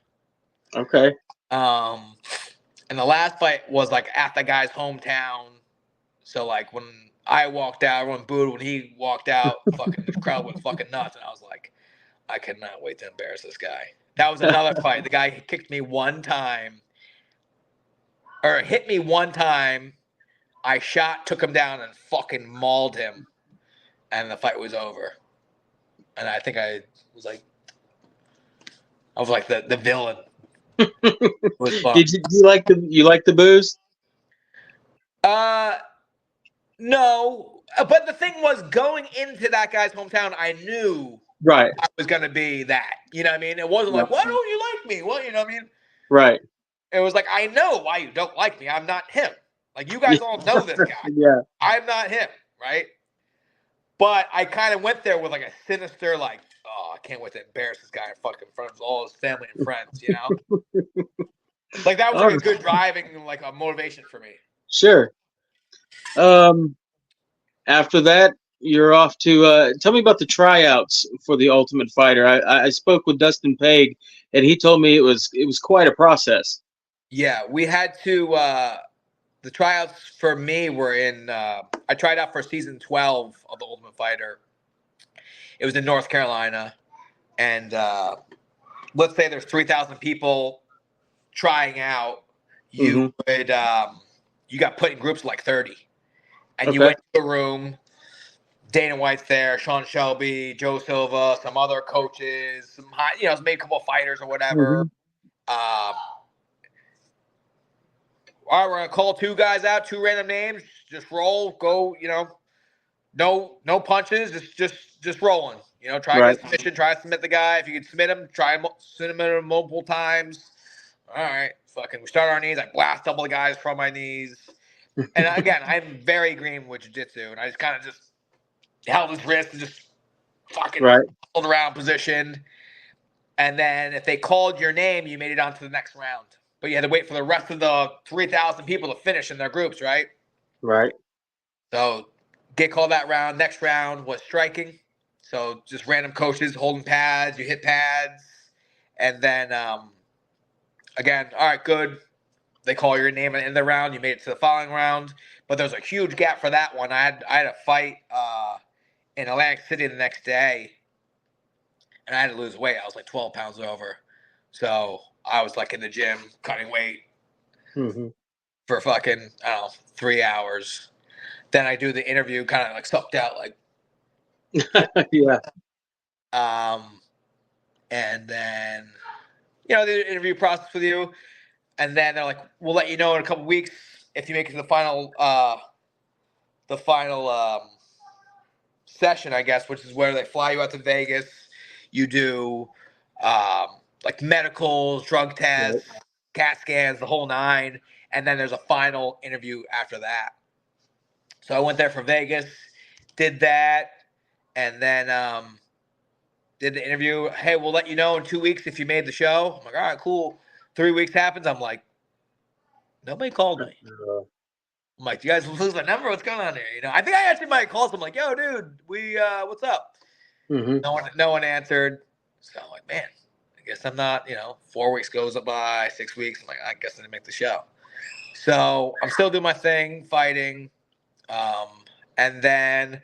Okay. And the last fight was like at the guy's hometown. So like when I walked out, everyone booed. When he walked out, fucking the crowd went fucking nuts. And I was like, I cannot wait to embarrass this guy. That was another fight. The guy kicked me one time, or hit me one time. I took him down, and fucking mauled him. And the fight was over. And I think I was like the villain. It was fun. Did you like the booze? No. But the thing was, going into that guy's hometown, I knew Right. I was gonna be that. You know what I mean? It wasn't like, why don't you like me? Well, you know what I mean? Right. It was like, I know why you don't like me. I'm not him. Like, you guys all know this guy. Yeah. I'm not him, right? But I kind of went there with like a sinister, like, oh, I can't wait to embarrass this guy in fucking front of all his family and friends, Like, that was like a good driving, like a motivation for me. Sure. After that, you're off to tell me about the tryouts for the Ultimate Fighter. I spoke with Dustin Paig, and he told me it was quite a process. Yeah, we had to. The tryouts for me were in. I tried out for season 12 of the Ultimate Fighter. It was in North Carolina, and let's say there's 3,000 people trying out. You would you got put in groups of like 30, and you went to a room. Dana White's there, Sean Shelby, Joe Silva, some other coaches, some maybe a couple of fighters or whatever. All right, we're gonna call 2 guys out, 2 random names. Just roll, go. No punches, just rolling. Try to get a submission, try to submit the guy. If you can submit him, try to submit him multiple times. All right, fucking. We start our knees. I blast double the guys from my knees. And again, I'm very green with jiu-jitsu, and I just kind of just held his wrist and just fucking pulled around position. And then if they called your name, you made it on to the next round. But you had to wait for the rest of the 3,000 people to finish in their groups, right? Right. So get called that round. Next round was striking. So just random coaches holding pads. You hit pads. And then, again, all right, good. They call your name at the end of the round. You made it to the following round. But there's a huge gap for that one. I had a fight in Atlantic City the next day. And I had to lose weight. I was like 12 pounds over. So I was like in the gym cutting weight for fucking, 3 hours. Then I do the interview kind of like sucked out, like. Yeah. And then, the interview process with you. And then they're like, we'll let you know in a couple weeks if you make it to the final session, I guess, which is where they fly you out to Vegas. You do like medicals, drug tests, CAT scans, the whole nine, and then there's a final interview after that. So I went there for Vegas, did that, and then did the interview. Hey, we'll let you know in 2 weeks if you made the show. I'm like, all right, cool. 3 weeks happens. I'm like, nobody called me. I'm like, you guys lose my number? What's going on here? You know, I think I actually might call. I'm like, yo, dude, what's up? Mm-hmm. No one answered. So I'm like, man, I guess I'm not. 4 weeks goes by, 6 weeks. I'm like, I guess I didn't make the show. So I'm still doing my thing, fighting, and then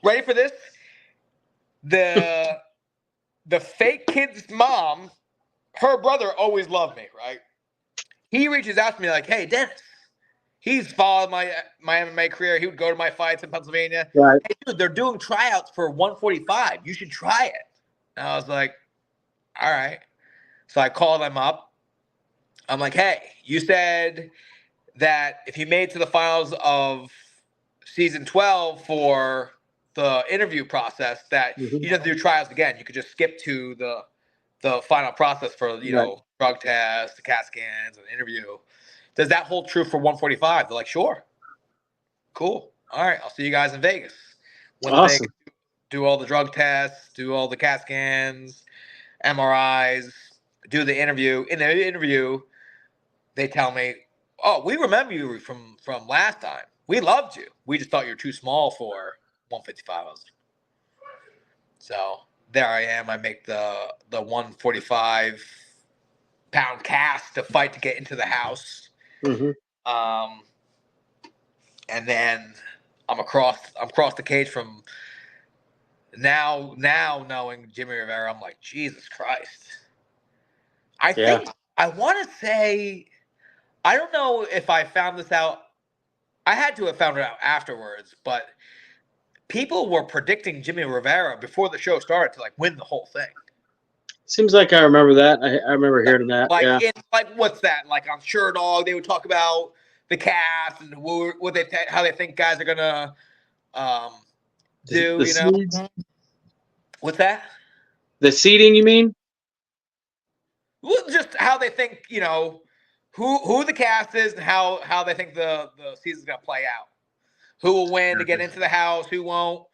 ready for this? The fake kid's mom, her brother always loved me, right? He reaches out to me like, hey, Dennis. He's followed my MMA career. He would go to my fights in Pennsylvania. Right. Hey, dude, they're doing tryouts for 145. You should try it. And I was like, all right. So I called him up. I'm like, hey, you said that if you made to the finals of season 12 for the interview process, that Mm-hmm. you don't have to do trials again. You could just skip to the final process for drug tests, the CAT scans, and interview. Does that hold true for 145? They're like, sure. Cool. All right. I'll see you guys in Vegas. Went to Awesome. Vegas, do all the drug tests, do all the CAT scans, MRIs, do the interview. In the interview, they tell me, oh, we remember you from last time. We loved you. We just thought you were too small for 155. I was like, so there I am. I make the 145-pound cast to fight to get into the house. Mm-hmm. And then I'm across the cage from now knowing Jimmy Rivera. I'm like, Jesus Christ. I think I want to say, I don't know if I found this out. I had to have found it out afterwards, but people were predicting Jimmy Rivera before the show started to win the whole thing. Seems like I remember that. I remember hearing that. What's that? Like on Sure Dog, they would talk about the cast and how they think guys are gonna do. The seeds? What's that? The seeding, you mean? Well, just how they think, who the cast is and how they think the season's gonna play out. Who will win to get into the house? Who won't?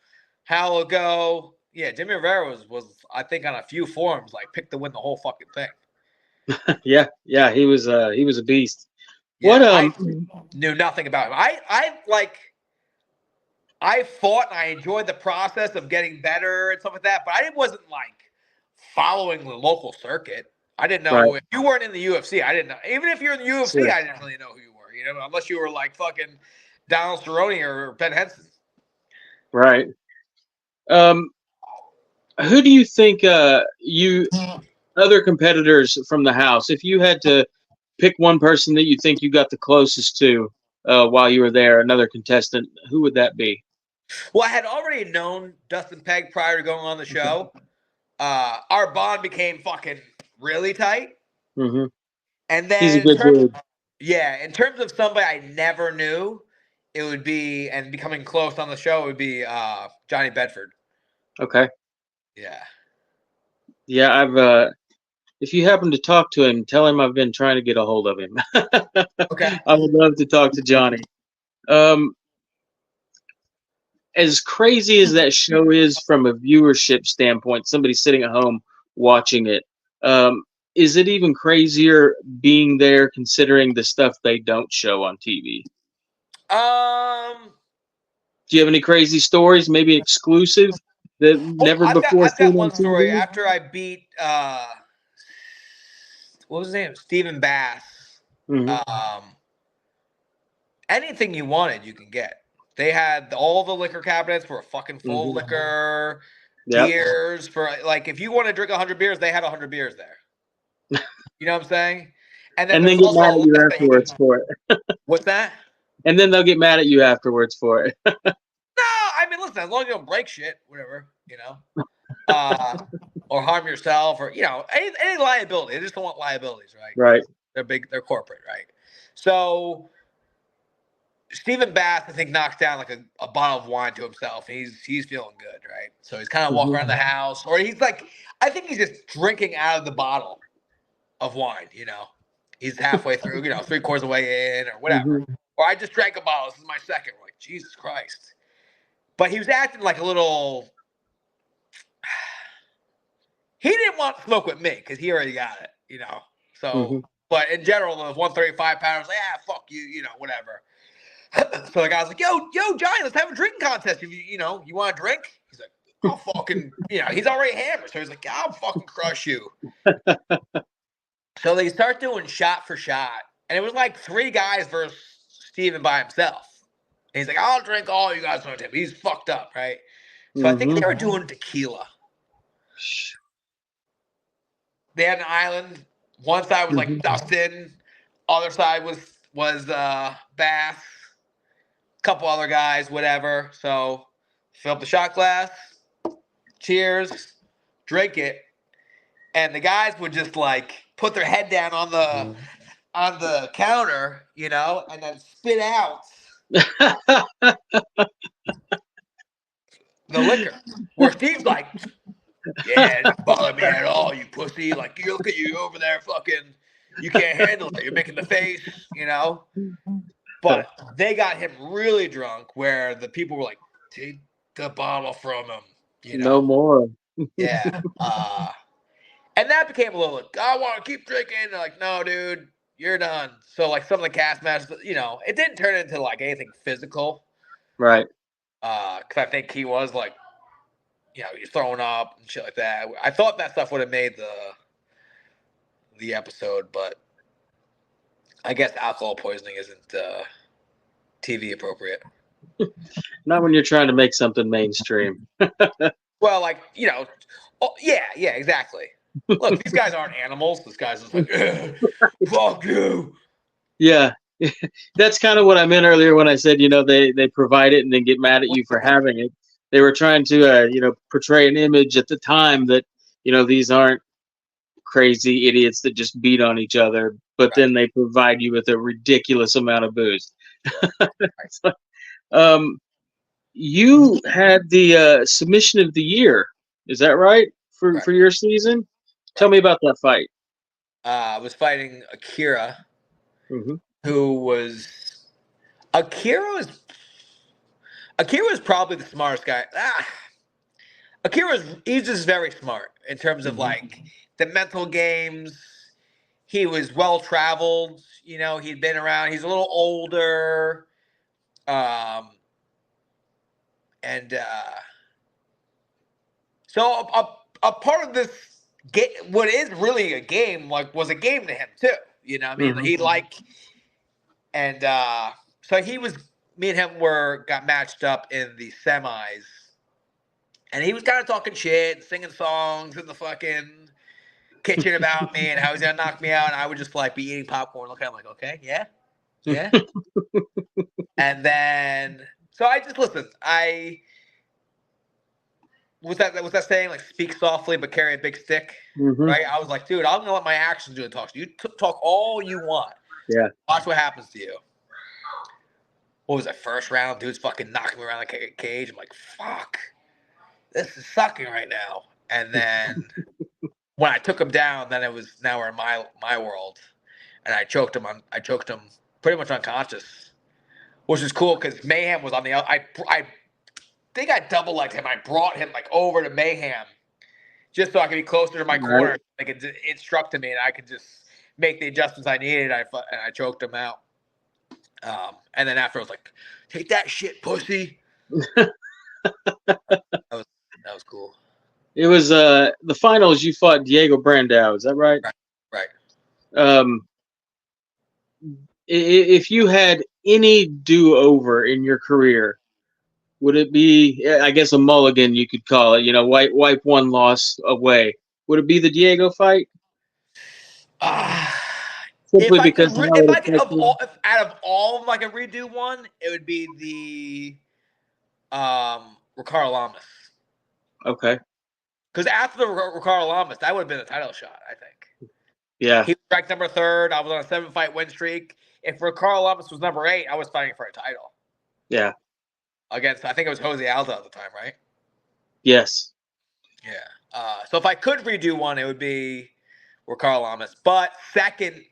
How it'll go? Yeah, Jimmy Rivera was I think on a few forums pick to win the whole fucking thing. Yeah, he was a beast. Yeah, What I knew nothing about him. I fought and I enjoyed the process of getting better and stuff like that, but I wasn't following the local circuit. I didn't know if you weren't in the UFC. I didn't know. Even if you're in the UFC, I didn't really know who you were. Unless you were fucking Donald Cerrone or Ben Henson. Right. Who do you think other competitors from the house, if you had to pick one person that you think you got the closest to while you were there, another contestant, who would that be? Well, I had already known Dustin Pegg prior to going on the show. Our bond became fucking really tight. Mm-hmm. And then he's a good dude. Yeah, in terms of somebody I never knew, it would be, and becoming close on the show, it would be Johnny Bedford. Okay. Yeah. Yeah, I've if you happen to talk to him, tell him I've been trying to get a hold of him. Okay. I would love to talk to Johnny. As crazy as that show is from a viewership standpoint, somebody sitting at home watching it, is it even crazier being there considering the stuff they don't show on TV? Do you have any crazy stories, maybe exclusive that never before I've got seen on one story. TV? After I beat what was his name? Stephen Bass. Mm-hmm. Anything you wanted, you can get. They had all the liquor cabinets were fucking full of liquor, beers for if you want to drink 100 beers, they had 100 beers there. You know what I'm saying? And then get mad at you afterwards for it. What's that? And then they'll get mad at you afterwards for it. No, I mean, listen, as long as you don't break shit, whatever, or harm yourself, or any liability. They just don't want liabilities, right? Right. They're big. They're corporate, right? So Stephen Bass, I think, knocks down like a bottle of wine to himself. He's feeling good, right? So he's kind of walking around the house, or he's like, I think he's just drinking out of the bottle of wine. He's halfway through, 3/4 of the way in, or whatever. Or I just drank a bottle. This is my second. We're like, Jesus Christ! But he was acting like a little. He didn't want to smoke with me because he already got it, So, but in general, the 135 pounders, like, fuck you, whatever. So the guy's like, yo, Johnny, let's have a drinking contest. If you want to drink? He's like, I'll fucking, he's already hammered. So he's like, I'll fucking crush you. So they start doing shot for shot. And it was like 3 guys versus Steven by himself. And he's like, I'll drink all you guys on the table. He's fucked up, right? So I think they were doing tequila. They had an island. One side was like Dustin. Other side was Bass. Couple other guys, whatever. So fill up the shot glass, cheers, drink it, and the guys would just like put their head down on the counter, and then spit out the liquor. Where Steve's like, yeah, it doesn't bother me at all, you pussy. Like, you look at you over there, fucking, you can't handle it. You're making the face, But they got him really drunk where the people were like, take the bottle from him, No more. Yeah. And that became a little like, I want to keep drinking. They're like, no, dude, you're done. So like some of the cast members, it didn't turn into like anything physical. Right. Because I think he was like, he's throwing up and shit like that. I thought that stuff would have made the episode, but I guess alcohol poisoning isn't TV appropriate. Not when you're trying to make something mainstream. Well, like, yeah, exactly. Look, these guys aren't animals. This guy's just like, fuck you. Yeah. That's kind of what I meant earlier when I said, they provide it and then get mad at you for having it. They were trying to, portray an image at the time that, these aren't crazy idiots that just beat on each other, but then they provide you with a ridiculous amount of booze. You had the submission of the year. Is that right? For your season? Tell me about that fight. I was fighting Akira, who was Akira was probably the smartest guy. He's just very smart in terms of like the mental games. He was well traveled. He'd been around. He's a little older. So a part of this game, what is really a game, like was a game to him too. I mean, he and so me and him got matched up in the semis, and he was kind of talking shit, singing songs in the fucking kitchen about me and how he's gonna knock me out, and I would just like be eating popcorn, looking at him like, okay, yeah. And then so I just listened. Was that saying like speak softly but carry a big stick, right? I was like, dude, I'm gonna let my actions do the talk. So you talk all you want. Yeah. Watch what happens to you. What was that first round? Dude's fucking knocking me around the cage. I'm like, fuck, this is sucking right now. And then when I took him down, then now we're in my world, and I choked him pretty much unconscious, which is cool because Mayhem was on the I think I double legged him. I brought him like over to Mayhem just so I could be closer to my corner. Like it instructed me, and I could just make the adjustments I needed. And I choked him out. And then after I was like, "Take that shit, pussy." that was cool. It was the finals. You fought Diego Brandao. Is that right? Right. If you had any do-over in your career, would it be, I guess, a mulligan, you could call it, wipe one loss away? Would it be the Diego fight? Simply because out of all of them, I could redo one, it would be the Ricardo Lamas. Okay. Because after the Ricardo Lamas, that would have been a title shot, I think. Yeah. He was ranked number 3rd. I was on a 7-fight win streak. If Ricardo Lamas was number 8, I was fighting for a title. Yeah. Against, I think it was Jose Aldo at the time, right? Yes. Yeah. So if I could redo one, it would be Ricardo Lamas. But second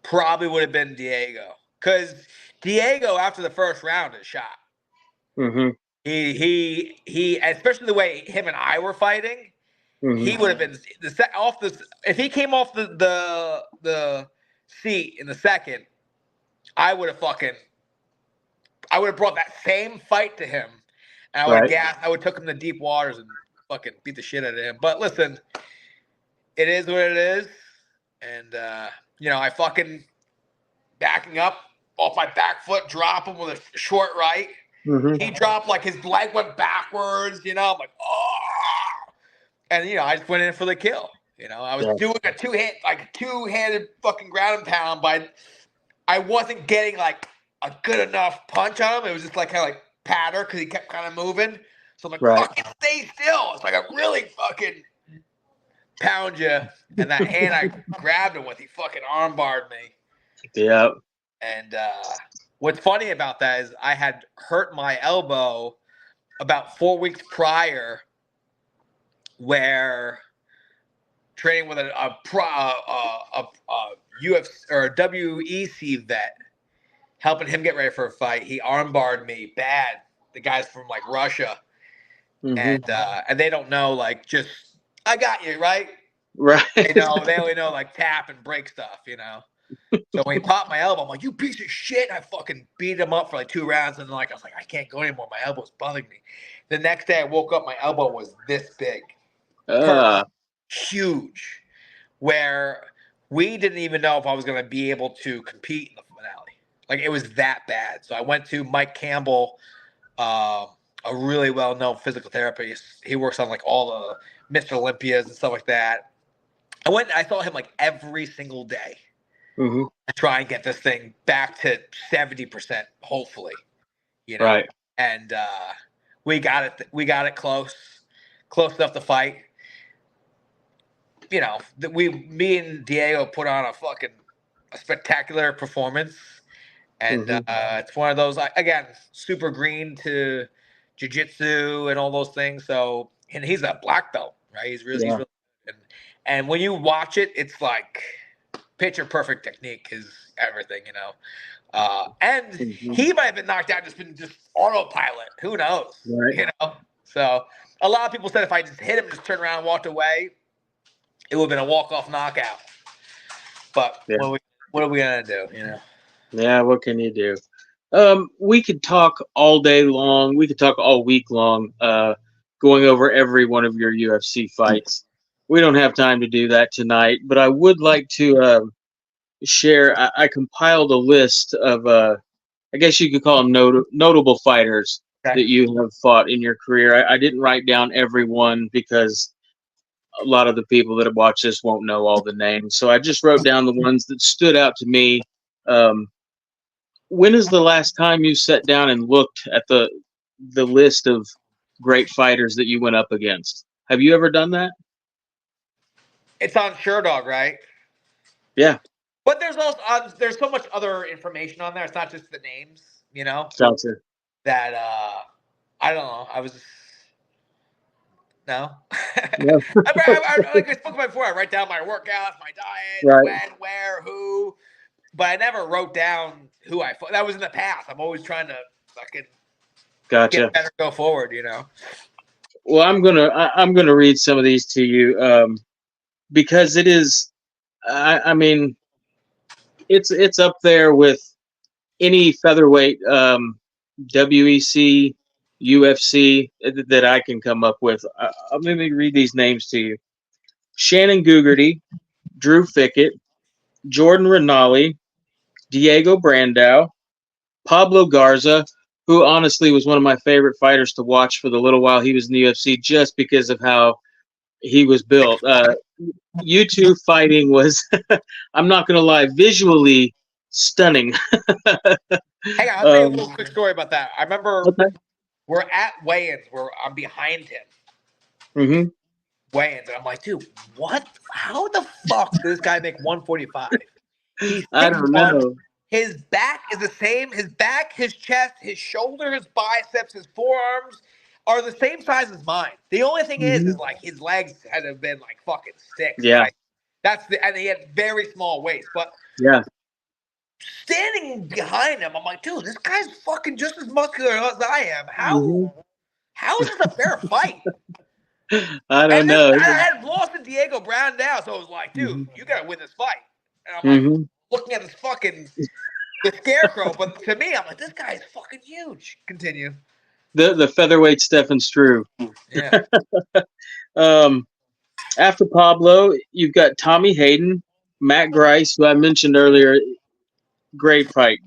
probably would have been Diego. Because Diego, after the first round, is shot. Mm-hmm. He, especially the way him and I were fighting, he would have been off the. If he came off the seat in the second, I would have brought that same fight to him, and Right. I would took him to deep waters and fucking beat the shit out of him. But listen, it is what it is, and I fucking backing up off my back foot, drop him with a short right. Mm-hmm. He dropped like his leg went backwards. I'm like, oh, and I just went in for the kill. I was doing a two-handed fucking ground and pound, but I wasn't getting like a good enough punch on him. It was just like kind of like patter because he kept kind of moving. So I'm like, fucking stay still. It's like I really fucking pound you. And that hand I grabbed him with, he fucking armbarred me. Yeah. And what's funny about that is I had hurt my elbow about 4 weeks prior, where training with a UFC or a WEC vet, helping him get ready for a fight. He armbarred me bad. The guys from like Russia, and they don't know, like, just I got you right. Right. They only know like tap and break stuff. So when he popped my elbow, I'm like, you piece of shit. I fucking beat him up for like 2 rounds, and I was like, I can't go anymore. My elbow's bothering me. The next day I woke up, my elbow was this big, huge, where we didn't even know if I was going to be able to compete in the finale. Like, it was that bad. So I went to Mike Campbell, a really well-known physical therapist. He works on like all the Mr. Olympias and stuff like that. I saw him like every single day to try and get this thing back to 70%, hopefully, Right. And we got it close enough to fight. Me and Diego put on a spectacular performance, and it's one of those, again, super green to jiu-jitsu and all those things. So, and he's a black belt, right? He's really good. And when you watch it, it's like picture perfect technique is everything, and he might have been knocked out, been autopilot. Who knows? Right. So a lot of people said if I just hit him, just turned around and walked away, it would have been a walk-off knockout. But what are we gonna do? Yeah. What can you do? We could talk all day long. We could talk all week long, going over every one of your UFC fights. We don't have time to do that tonight, but I would like to share. I compiled a list of, I guess you could call them notable fighters that you have fought in your career. I didn't write down everyone because a lot of the people that have watched this won't know all the names. So I just wrote down the ones that stood out to me. When is the last time you sat down and looked at the list of great fighters that you went up against? Have you ever done that? It's on SureDog, right? Yeah. But there's so much other information on there. It's not just the names, Gotcha. That I don't know. I was no. Yeah. Like I spoke about before, I write down my workouts, my diet, Right. when, where, who, but I never wrote down who I fought. That was in the past. I'm always trying to fucking get better, go forward, Well, I'm gonna read some of these to you, because it is, I mean, it's up there with any featherweight, WEC, UFC that I can come up with. Let me read these names to you: Shannon Gugerty, Drew Fickett, Jordan Rinaldi, Diego Brandao, Pablo Garza, who honestly was one of my favorite fighters to watch for the little while he was in the UFC, just because of how he was built. You two fighting was, I'm not going to lie, visually stunning. Hang on, I'll tell you a little quick story about that. I remember we're at weigh-ins where I'm behind him. Weigh-ins, and I'm like, dude, what? How the fuck did this guy make 145? I don't know. His back is the same. His back, his chest, his shoulder, his biceps, his forearms are the same size as mine. The only thing is like his legs had to have been like fucking sticks. Yeah. And he had very small waist. But Yeah. standing behind him, I'm like, dude, this guy's fucking just as muscular as I am. How is this a fair fight? I don't And know. I had lost to Diego Brown now, so I was like, dude, you gotta win this fight. And I'm like looking at this fucking the scarecrow, but to me, I'm like, this guy's fucking huge. Continue. The featherweight Stefan Struve. Yeah. After Pablo, you've got Tommy Hayden, Matt Grice, who I mentioned earlier. Great fight.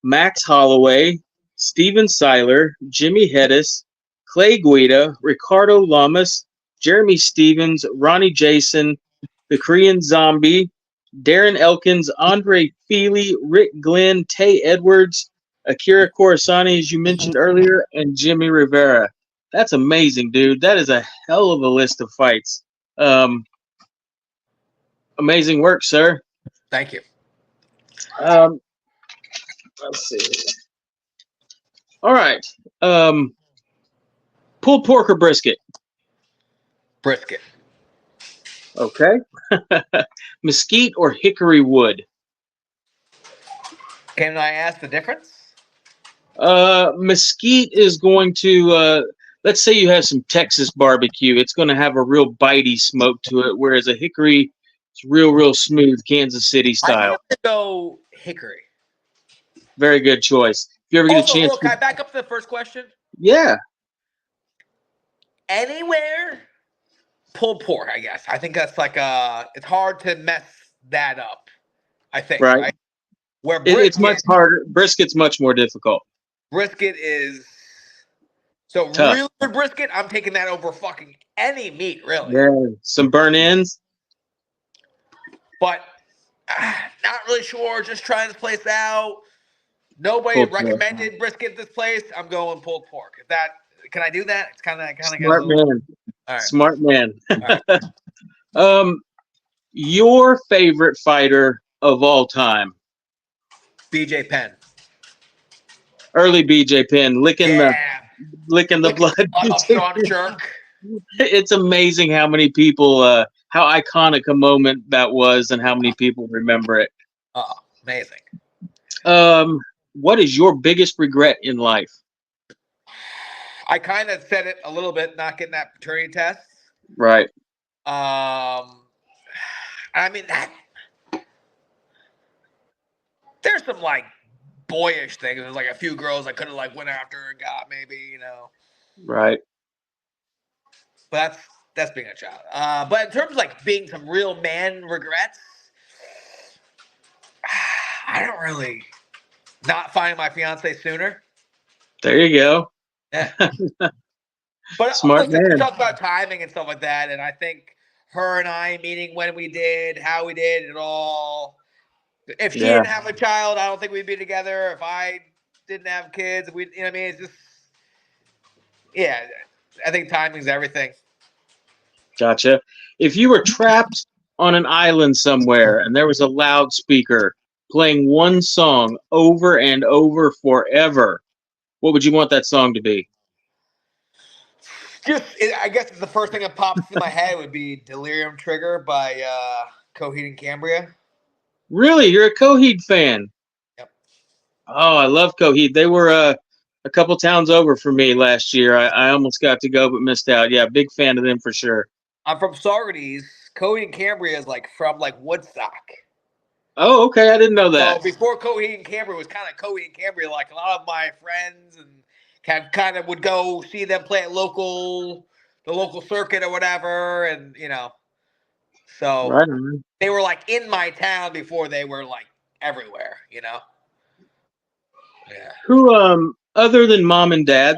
Max Holloway, Steven Seiler, Jimmy Hedis, Clay Guida, Ricardo Lamas, Jeremy Stevens, Ronnie Jason, the Korean Zombie, Darren Elkins, Andre Feely, Rick Glenn, Tay Edwards, Akira Kurosani, as you mentioned earlier, and Jimmy Rivera. That's amazing, dude. That is a hell of a list of fights. Amazing work, sir. Thank you. Let's see. All right. Pulled pork or brisket? Brisket. Okay. Mesquite or hickory wood? Can I ask the difference? Mesquite is going to, let's say you have some Texas barbecue. It's going to have a real bitey smoke to it, whereas a hickory is real smooth, Kansas City I style. think I'm gonna go hickory. Very good choice. If you ever get a Also, chance, can I back up to the first question? yeah, Anywhere pulled pork, I guess. I think that's like it's hard to mess that up. I think, right? Where it's much harder. Brisket's much more difficult. Brisket is so Tough. really good brisket. I'm taking that over fucking any meat, really. Yeah, some burn ends. But not really sure. Just trying this place out. Nobody recommended brisket at this place. I'm going pulled pork. If that can I do that? It's kind of Smart man. All right. Smart man. All right. Your favorite fighter of all time? BJ Penn. Early BJ Penn, licking the blood. Sean Jerk. It's amazing how many people, how iconic a moment that was, and how many people remember it. Oh, amazing. What is your biggest regret in life? I kind of said it a little bit, not getting that paternity test. Right. I mean that. There's some like boyish things. There's like a few girls I could have like went after and got maybe, you know. Right. But that's being a child. But in terms of like being some real man regrets, I don't really not finding my fiance sooner. There you go. Yeah. But Smart man. We talked about timing and stuff like that, and I think her and I meeting when we did, how we did it all. If she didn't have a child, I don't think we'd be together. If I didn't have kids, you know what I mean? It's just, yeah, I think timing's everything. Gotcha. If you were trapped on an island somewhere and there was a loudspeaker playing one song over and over forever, what would you want that song to be? I guess the first thing that pops in my head would be Delirium Trigger by Coheed and Cambria. Really? You're a Coheed fan? Yep. Oh, I love Coheed. They were a couple towns over for me last year. I almost got to go but missed out. Yeah, big fan of them for sure. I'm from Saugerties. Coheed and Cambria is like from like Woodstock. Oh, okay. I didn't know that. So before Coheed and Cambria was kind of Coheed and Cambria, like a lot of my friends and kind of would go see them play at the local circuit or whatever, and you know, so they were like in my town before they were like everywhere, you know. Yeah. Who, other than mom and dad,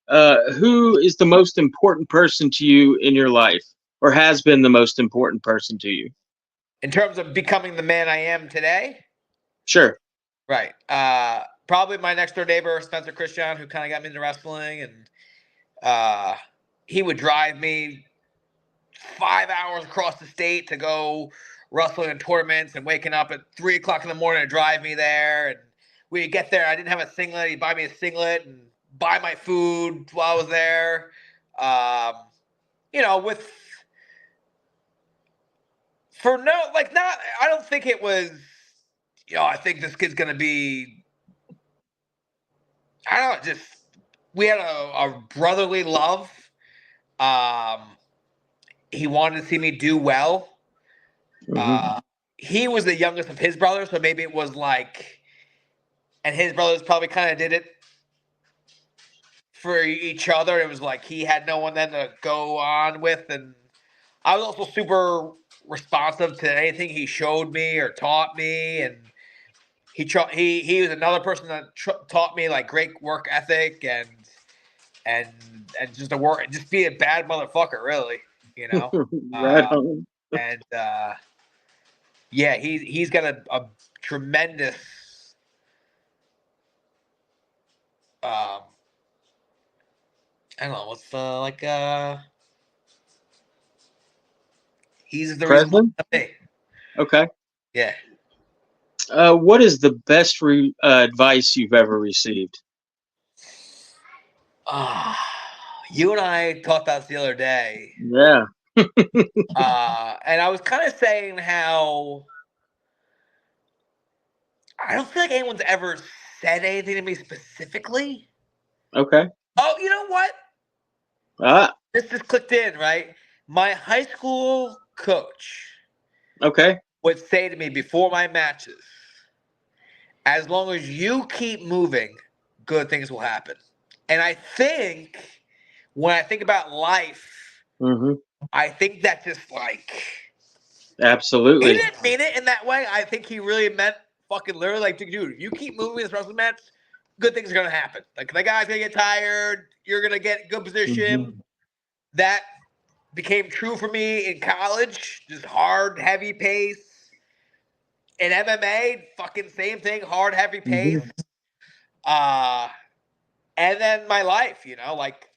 who is the most important person to you in your life, or has been the most important person to you? In terms of becoming the man I am today? Sure. Right. Probably my next door neighbor, Spencer Christian, who kind of got me into wrestling, and he would drive me 5 hours across the state to go wrestling in tournaments and waking up at 3 o'clock in the morning to drive me there. And we get there. I didn't have a singlet. He'd buy me a singlet and buy my food while I was there. I don't think it was, I think this kid's going to be, I don't know, just, we had a brotherly love. He wanted to see me do well. He was the youngest of his brothers, so maybe it was like, and his brothers probably kind of did it for each other. It was like he had no one then to go on with, and I was also super responsive to anything he showed me or taught me, and he was another person that taught me like great work ethic and just be a bad motherfucker, really, Right on. and yeah, he's got a tremendous I don't know what's he's the reason Present? why. Okay. Yeah. What is the best advice you've ever received? You and I talked about this the other day. Yeah. And I was kind of saying how I don't feel like anyone's ever said anything to me specifically. Okay. Oh, you know what? This just clicked in, right? My high school coach Okay. would say to me before my matches, as long as you keep moving, good things will happen. And I think when I think about life, I think that just like Absolutely. he didn't mean it in that way. I think he really meant fucking literally like, dude, you keep moving this wrestling match, good things are gonna happen. Like the guy's gonna get tired, you're gonna get good position. That became true for me in college, just hard, heavy pace. In MMA, fucking same thing, hard, heavy pace. And then my life, like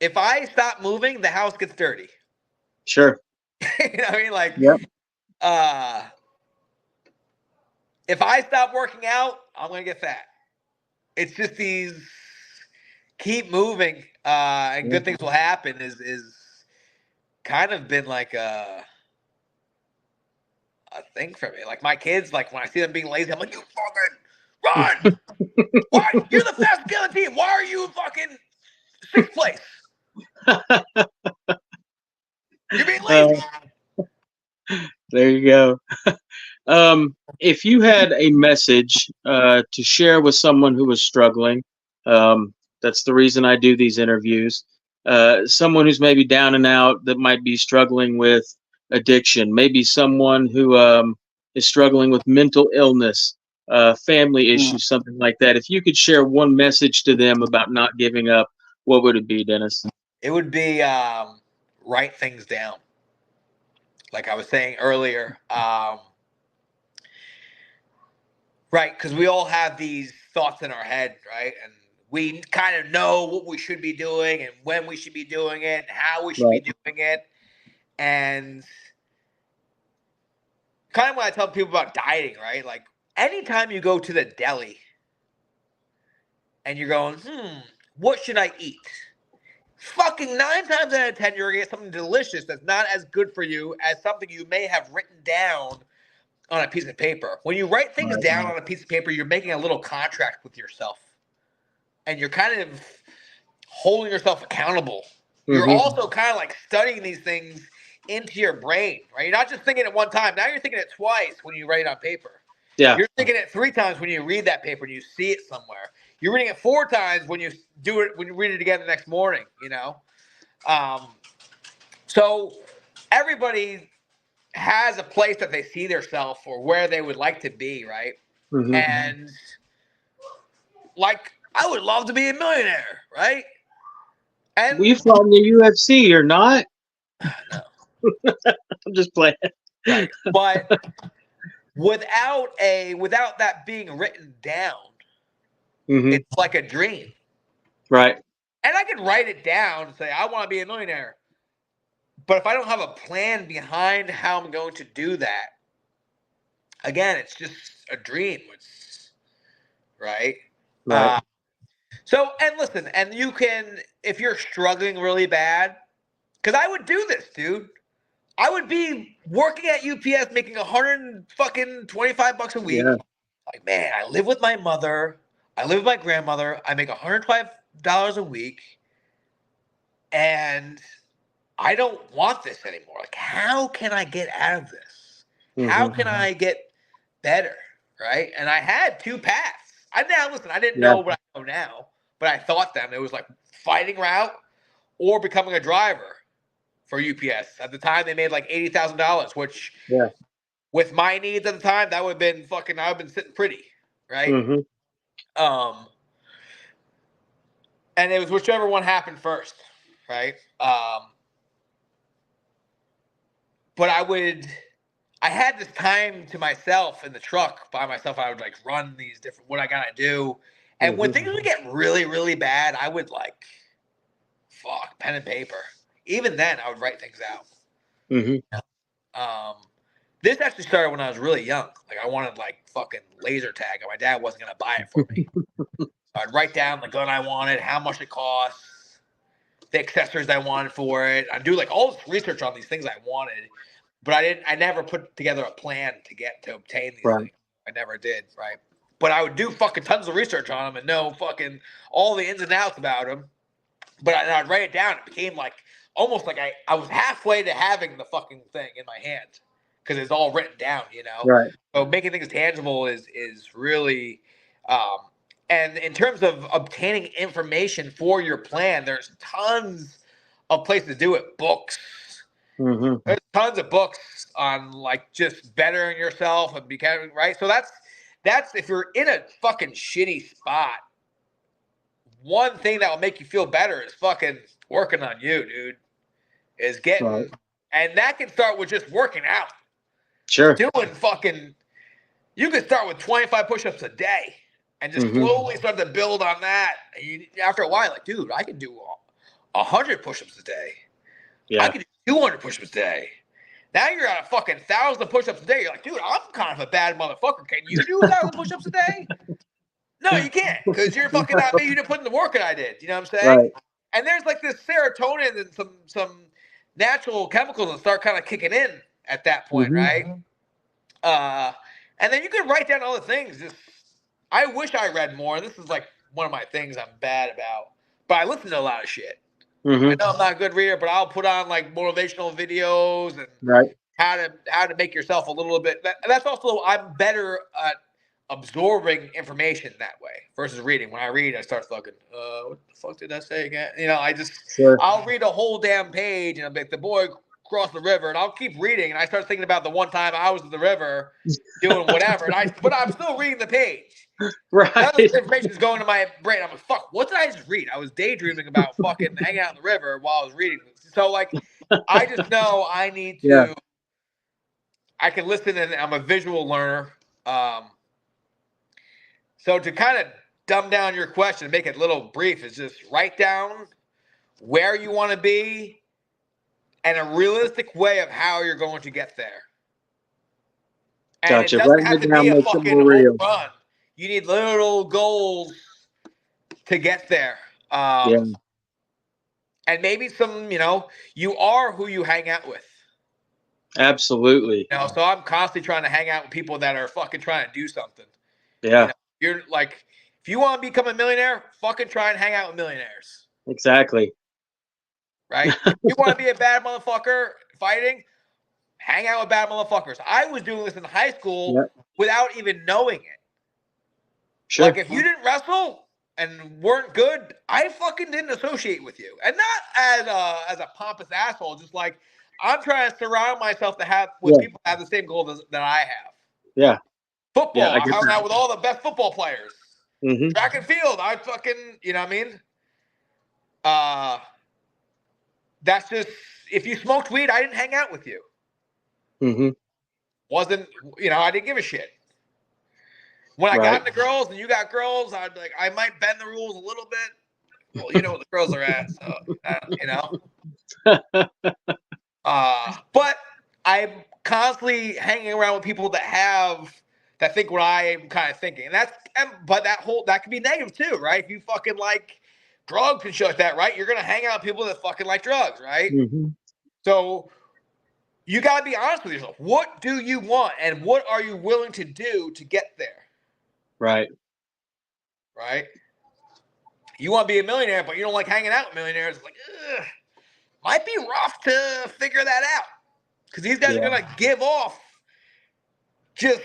if I stop moving, the house gets dirty. Sure. You know what I mean? Like, Yep. if I stop working out, I'm gonna get fat. It's just these keep moving, and good things will happen is kind of been like a thing for me. Like my kids, like when I see them being lazy, I'm like, you fucking run! Why? You're the fastest guy on the team. Why are you fucking sixth place? You're being lazy. There you go. If you had a message to share with someone who was struggling, that's the reason I do these interviews. Someone who's maybe down and out that might be struggling with addiction, maybe someone who is struggling with mental illness, family issues, something like that. If you could share one message to them about not giving up, what would it be, Dennis? It would be write things down. Like I was saying earlier, right? Because we all have these thoughts in our head, right? And we kind of know what we should be doing and when we should be doing it and how we should be doing it. And kind of when I tell people about dieting, right? Like anytime you go to the deli and you're going, what should I eat? Fucking 9 times out of 10, you're gonna get something delicious that's not as good for you as something you may have written down on a piece of paper. When you write things down on a piece of paper, you're making a little contract with yourself. And you're kind of holding yourself accountable. You're also kind of like studying these things into your brain, right? You're not just thinking it one time. Now you're thinking it twice when you write it on paper. Yeah. You're thinking it 3 times when you read that paper and you see it somewhere. You're reading it 4 times when you do it, when you read it again the next morning, So everybody has a place that they see themselves or where they would like to be, right? And like, I would love to be a millionaire, right? And you fought in the UFC or not? No. I'm just playing. Right. But without that being written down, it's like a dream. Right. And I can write it down and say, I want to be a millionaire. But if I don't have a plan behind how I'm going to do that, again, it's just a dream. It's right. Right. So, and listen, and you can, if you're struggling really bad, because I would do this, dude. I would be working at UPS making $125 a week. Yeah. Like, man, I live with my mother. I live with my grandmother. I make $125 a week. And I don't want this anymore. Like, how can I get out of this? How can I get better? Right. And I had two paths. I didn't Yeah. know what I know now, but I thought them. It was like fighting route or becoming a driver for UPS. At the time, they made like $80,000, which Yeah. with my needs at the time, that would have been fucking, I would have been sitting pretty. Right. Um, and it was whichever one happened first. Right. But I had this time to myself in the truck by myself. I would like run these different, what I got to do. And when things would get really, really bad, I would like, pen and paper. Even then, I would write things out. This actually started when I was really young. Like I wanted like fucking laser tag, and my dad wasn't gonna buy it for me. So I'd write down the gun I wanted, how much it costs, the accessories I wanted for it. I'd do like all this research on these things I wanted, but I never put together a plan to obtain these things. I never did, right? But I would do fucking tons of research on them and know fucking all the ins and outs about them. But I'd write it down. It became like almost like I was halfway to having the fucking thing in my hand because it's all written down, you know? Right. So making things tangible is really and in terms of obtaining information for your plan, there's tons of places to do it. Books. There's tons of books on like just bettering yourself and becoming right. So that's if you're in a fucking shitty spot, one thing that will make you feel better is fucking working on you, dude. Is getting and that can start with just working out. Sure. Doing fucking you can start with 25 push-ups a day and just slowly start to build on that. And after a while, like, dude, I can do 100 push-ups a day. Yeah. I can do 200 push-ups a day. Now you're at a fucking 1,000 push-ups a day. You're like, dude, I'm kind of a bad motherfucker. Can you do 1,000 push-ups a day? No, you can't, because you're fucking not me. You didn't put in the work that I did. You know what I'm saying? Right. And there's like this serotonin and some natural chemicals that start kind of kicking in at that point, right? And then you can write down other things. I wish I read more. This is like one of my things I'm bad about. But I listen to a lot of shit. I know I'm not a good reader, but I'll put on like motivational videos and how to make yourself a little bit. That's also I'm better at absorbing information that way versus reading. When I read, I start fucking, what the fuck did I say again? You know, I'll read a whole damn page and I'm like, the boy crossed the river, and I'll keep reading, and I start thinking about the one time I was at the river doing whatever, but I'm still reading the page. Right. None of this information is going to my brain. I'm like, fuck, what did I just read? I was daydreaming about fucking hanging out in the river while I was reading this. So, like, I just know I need to, I can listen, and I'm a visual learner. So to kind of dumb down your question, make it a little brief, is just write down where you want to be and a realistic way of how you're going to get there. And gotcha. It doesn't have to be a fucking home run. You need little goals to get there. And maybe some, you are who you hang out with. Absolutely. So I'm constantly trying to hang out with people that are fucking trying to do something. Yeah. You're like, if you want to become a millionaire, fucking try and hang out with millionaires. Exactly. Right? If you want to be a bad motherfucker fighting, hang out with bad motherfuckers. I was doing this in high school without even knowing it. Sure. Like, if you didn't wrestle and weren't good, I fucking didn't associate with you. And not as a pompous asshole, just like, I'm trying to surround myself with people that have the same goals that I have. Yeah. Football. I hung out with all the best football players. Track and field. I fucking, you know what I mean? That's just, if you smoked weed, I didn't hang out with you. Wasn't, I didn't give a shit. When I got into girls and you got girls, I'd be like, I might bend the rules a little bit. Well, you know what the girls are at, so, But I'm constantly hanging around with people that think what I'm kind of thinking, but that can be negative too, right? If you fucking like drugs and shit like that, right? You're gonna hang out with people that fucking like drugs, right? Mm-hmm. So you gotta be honest with yourself. What do you want, and what are you willing to do to get there? Right. Right? You want to be a millionaire, but you don't like hanging out with millionaires. It's like, ugh, might be rough to figure that out because these guys are Yeah. gonna give off just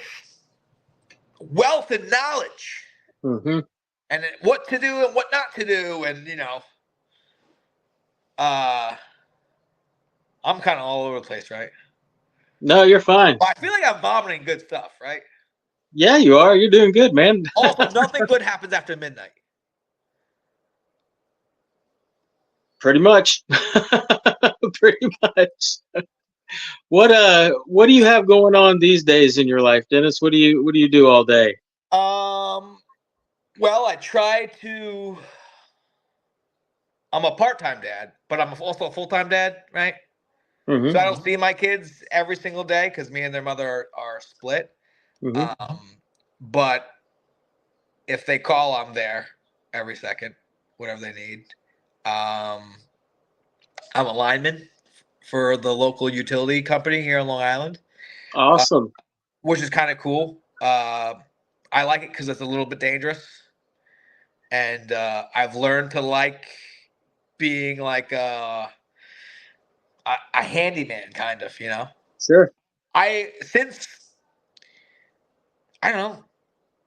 wealth and knowledge, Mm-hmm. and what to do and what not to do, and I'm kind of all over the place, right? No, you're fine. But I feel like I'm vomiting good stuff, right? Yeah, you are. You're doing good, man. Also, nothing good happens after midnight. Pretty much. Pretty much. What do you have going on these days in your life, Dennis? What do you do all day? Well, I try to. I'm a part-time dad, but I'm also a full-time dad, right? So I Mm-hmm. don't see my kids every single day because me and their mother are split. Mm-hmm. But if they call, I'm there every second, whatever they need. Um, I'm a lineman for the local utility company here on Long Island, Awesome. which is kind of cool. I like it because it's a little bit dangerous, and I've learned to like being like a handyman, kind of. Sure. Since I don't know,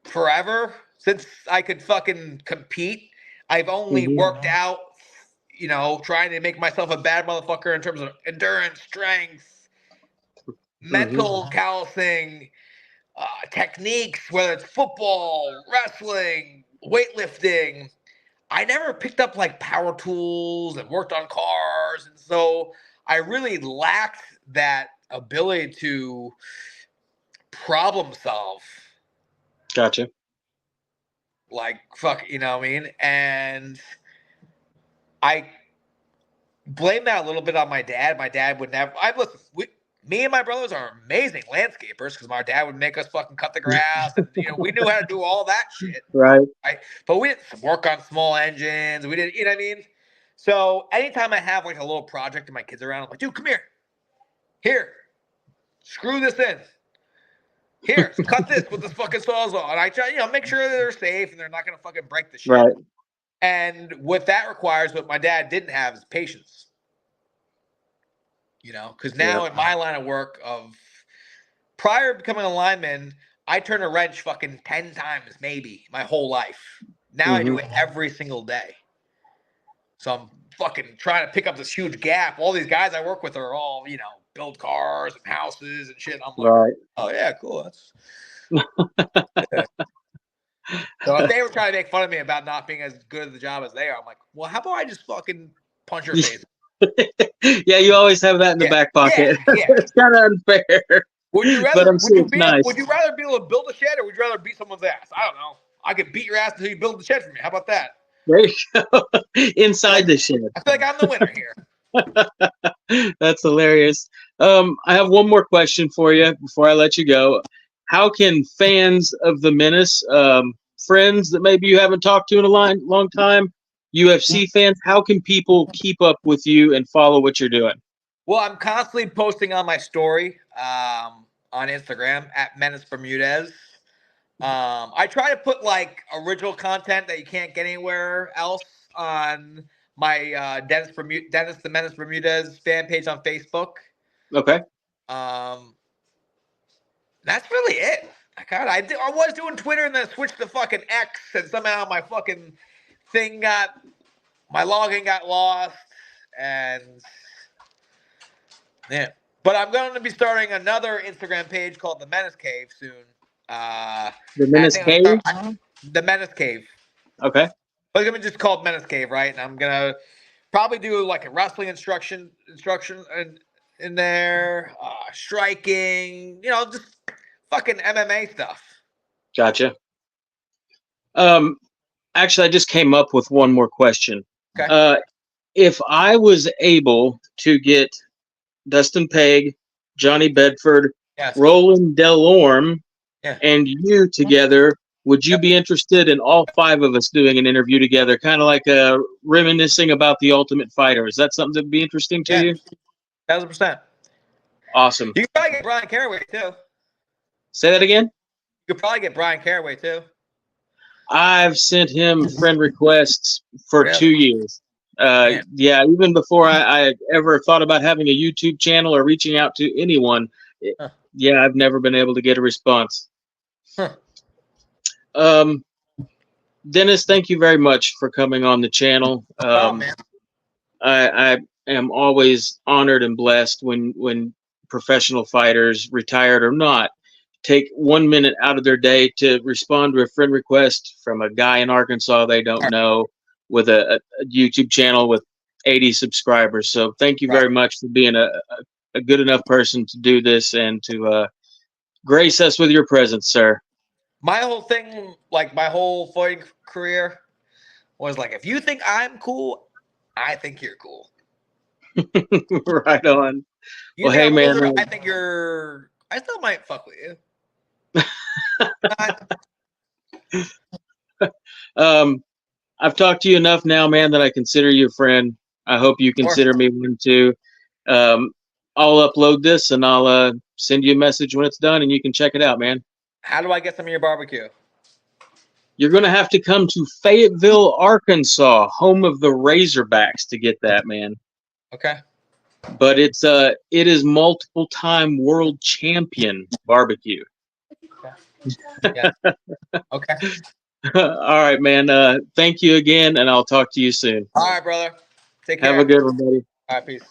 forever since I could fucking compete, I've only Mm-hmm. worked out, trying to make myself a bad motherfucker in terms of endurance, strength, Mm-hmm. mental callousing, techniques, whether it's football, wrestling, weightlifting. I never picked up like power tools and worked on cars. And so I really lacked that ability to problem solve. Gotcha. Like, fuck, you know what I mean? And I blame that a little bit on my dad. My dad would never, me and my brothers are amazing landscapers because my dad would make us fucking cut the grass. And, we knew how to do all that shit. Right. Right? But we didn't work on small engines. We didn't, you know what I mean? So anytime I have like a little project and my kids are around, I'm like, dude, come here. Here, screw this in. Here, cut this with this fucking sawzall. And I try, make sure they're safe and they're not going to fucking break the shit. Right. And what that requires, what my dad didn't have, is patience. Because now in my line of work prior to becoming a lineman, I turned a wrench fucking 10 times, maybe, my whole life. Now I do it every single day. So I'm fucking trying to pick up this huge gap. All these guys I work with are all, build cars and houses and shit. I'm like, Right. oh, yeah, cool. That's. Yeah. So if they were trying to make fun of me about not being as good at the job as they are, I'm like, well, how about I just fucking punch your face? Yeah, you always have that in the back pocket. Yeah. It's kind of unfair. Would you But rather? I'm sure it's nice. Would you rather be able to build a shed, or would you rather beat someone's ass? I don't know. I could beat your ass until you build the shed for me. How about that? There you go. Inside the shed. I feel like I'm the winner here. That's hilarious. I have one more question for you before I let you go. How can fans of the Menace, friends that maybe you haven't talked to in a long time, UFC fans, how can people keep up with you and follow what you're doing? Well, I'm constantly posting on my story on Instagram at Menace Bermudez. I try to put like original content that you can't get anywhere else on my Dennis the Menace Bermudez fan page on Facebook. Okay. That's really it. I was doing Twitter and then switched to fucking X, and somehow my fucking my login got lost, and yeah. But I'm going to be starting another Instagram page called the Menace Cave soon. The Menace Cave? The Menace Cave. Okay. But it's going to be just called Menace Cave, right? And I'm going to probably do like a wrestling instruction in there, striking, just fucking MMA stuff. Gotcha. Actually, I just came up with one more question. Okay. If I was able to get Dustin Pegg, Johnny Bedford, Yes. Roland Delorme, Yeah. and you together. Would you Yep. be interested in all 5 of us doing an interview together, kind of like reminiscing about the Ultimate Fighter? Is that something that'd be interesting to you? 1,000%. Awesome. You could probably get Brian Caraway too. Say that again. You could probably get Brian Caraway too. I've sent him friend requests for 2 Really? years. Man. Yeah, even before I ever thought about having a YouTube channel or reaching out to anyone. Huh. Yeah, I've never been able to get a response. Huh. Dennis, thank you very much for coming on the channel. No problem, man. I am always honored and blessed when professional fighters, retired or not, take 1 minute out of their day to respond to a friend request from a guy in Arkansas they don't know with a YouTube channel with 80 subscribers. So thank you very much for being a good enough person to do this and to grace us with your presence, sir. My whole thing, like my whole fighting career, was like, if you think I'm cool, I think you're cool. Right on. You Well, think hey, I'm man. loser, I think you're. I still might fuck with you. I've talked to you enough now, man, that I consider you a friend. I hope you consider me one too. I'll upload this and I'll send you a message when it's done and you can check it out, man. How do I get some of your barbecue? You're going to have to come to Fayetteville, Arkansas, home of the Razorbacks, to get that, man. Okay. But it is multiple time world champion barbecue. Yeah. Okay. All right, man. Thank you again, and I'll talk to you soon. All right, brother. Take care. Have a good one, buddy. All right, peace.